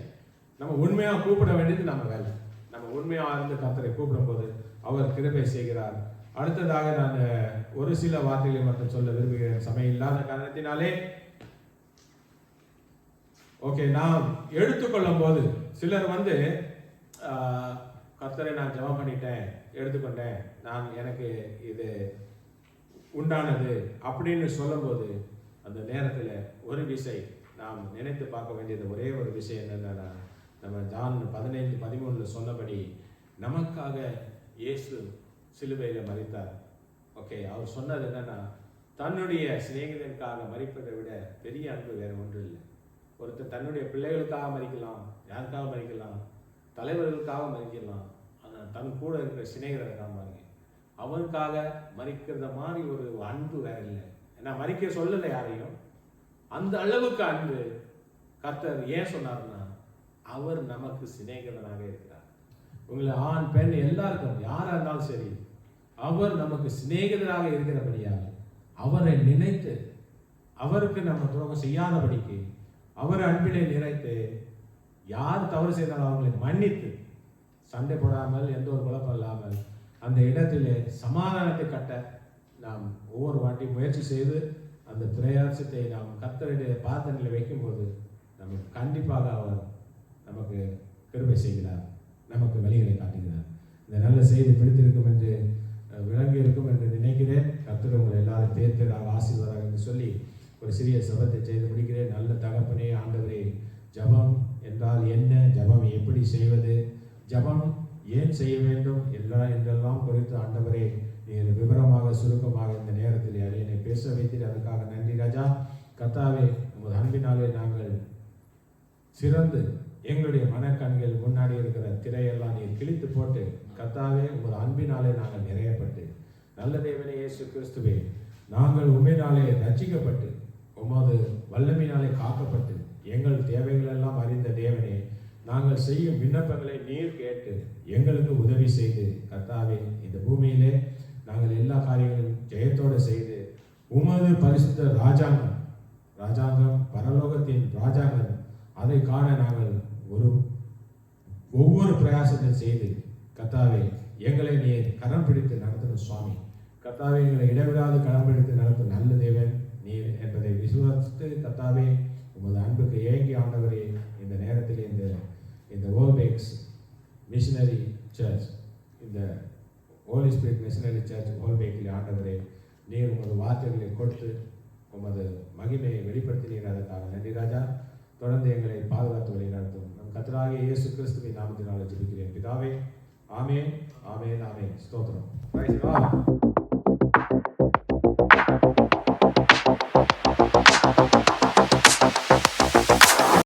நம்ம உண்மையா கூப்பிட வேண்டியது நம்ம வேலை. நம்ம உண்மையா இருந்து கர்த்தரை கூப்பிடும்போது அவர் கிருபை செய்கிறார். அடுத்ததாக நான் ஒரு சில வார்த்தைகளை மட்டும் சொல்ல விரும்புகிறேன், சமயம் இல்லாத காரணத்தினாலே. ஓகே, நான் எடுத்துக்கொள்ளும் போது சிலர் வந்து கர்த்தரை நான் ஜெபம் பண்ணிட்டேன், எடுத்துக்கொண்டேன், நான் எனக்கு இது உண்டானது அப்படின்னு சொல்லும்போது அந்த நேரத்தில் ஒரு விசை நாம் நினைத்து பார்க்க வேண்டியது ஒரே ஒரு விஷயம் என்னன்னா, நம்ம ஜான் 15:13 சொன்னபடி நமக்காக இயேசு சிலுவையில் மரித்தார். ஓகே, அவர் சொன்னது என்னன்னா, தன்னுடைய சிநேகிதனுக்காக மரிப்பதை விட பெரிய அன்பு வேற ஒன்றும் இல்லை. ஒருத்தர் தன்னுடைய பிள்ளைகளுக்காக மரிக்கலாம், யாருக்காக மரிக்கலாம், தலைவர்களுக்காக மரிக்கலாம், ஆனால் தன் கூட இருக்கிற சிநேகிதருக்காக மறிக்க, அவனுக்காக மரிக்கிறத மாதிரி ஒரு அன்பு வேற இல்லை. ஏன்னா மறிக்க சொல்லலை யாரையும். அந்த அளவுக்கு அன்பு கர்த்தர் ஏன் சொன்னார்னா, அவர் நமக்கு சிநேகிதனாக இருக்கிறார். உங்களை ஆண் பெண் எல்லாருக்கும் யாரா இருந்தாலும் சரி, அவர் நமக்கு சிநேகிதராக இருக்கிறபடியாக அவரை நினைத்து அவருக்கு நம்ம துரோகம் செய்யாதபடிக்கு அவர் அன்பிலே நிறைத்து, யார் தவறு செய்தாலும் அவங்களை மன்னித்து, சண்டை போடாமல் எந்த ஒரு குழப்பம் இல்லாமல் அந்த இடத்திலே சமாதானத்தை கட்ட நாம் ஒவ்வொரு வாட்டி முயற்சி செய்து அந்த பிரயாசத்தை நாம் கர்த்தருடைய பாதத்தில் வைக்கும்போது நமக்கு கண்டிப்பாக அவர் நமக்கு கிருபை செய்கிறார், நமக்கு வழிகளை காட்டுகிறார். இந்த நல்ல செய்தி பிடித்திருக்கும் என்று விளங்கி இருக்கும் என்று நினைக்கிறேன். கர்த்தர் உங்களை எல்லாரும் தேர்ந்ததாக ஆசீர்வாதம் என்று சொல்லி ஒரு சிறிய ஜெபத்தை செய்து முடிக்கிறேன். நல்ல தகப்பனே, ஆண்டவரே, ஜெபம் என்றால் என்ன, ஜெபம் எப்படி செய்வது, ஜெபம் ஏன் செய்ய வேண்டும் என்றெல்லாம் குறித்து ஆண்டவரே நீர் விவரமாக சுருக்கமாக இந்த நேரத்தில் என்னை பேச வைத்தீர். அதுக்காக நன்றி ராஜா. கர்த்தாவே, உமது அன்பினாலே நாங்கள் சிறந்து எங்களுடைய மனக்கண்கள் முன்னாடி இருக்கிற திரையெல்லாம் நீர் கிழித்து போட்டு, கர்த்தாவே உமது அன்பினாலே நாங்கள் நிறையப்பட்டு, நல்ல தேவனே இயேசு கிறிஸ்துவே, நாங்கள் உண்மையினாலே ரட்சிக்கப்பட்டு உமது வல்லமையினாலே காக்கப்பட்டு எங்கள் தேவைகள் எல்லாம் அறிந்த தேவனே, நாங்கள் செய்யும் விண்ணப்பங்களை நீர் கேட்டு எங்களுக்கு உதவி செய்து, கர்த்தாவே இந்த பூமியிலே நாங்கள் எல்லா காரியங்களும் ஜெயத்தோடு செய்து உமது பரிசுத்த ராஜாங்கம் பரலோகத்தின் ராஜாங்கம் அதை காண நாங்கள் ஒவ்வொரு பிரயாசத்தை செய்து, கர்த்தாவே எங்களை நீர் கரம் பிடித்து நடத்தணும் சுவாமி. கர்த்தாவே, எங்களை இடைவிடாது கரம் பிடித்து நடத்தும் நல்ல தேவன் நீர் என்பதை விசுவாசித்து, கர்த்தாவே உமது அன்புக்கு ஏங்கி ஆண்டவரே இந்த நேரத்தில் இந்த ஓல்பேக்ஸ் மிஷனரி சர்ச், இந்த ஹோலி ஸ்பிரிட் மிஷனரி சர்ச் ஓல்பேக்கில் ஆண்டவரே நீர் உமது வார்த்தைகளை கொடுத்து உமது மகிமையை வெளிப்படுத்தினீர். அதற்காக நன்றி ராஜா. தொடர்ந்து எங்களை பாதுகாத்து வழி நடத்தும் நம் கர்த்தராகிய இயேசு கிறிஸ்துவின் நாமத்தினாலே ஜெபிக்கிறேன் பிதாவே. ஆமென், ஆமென், ஆமென். ஸ்தோத்திரம்.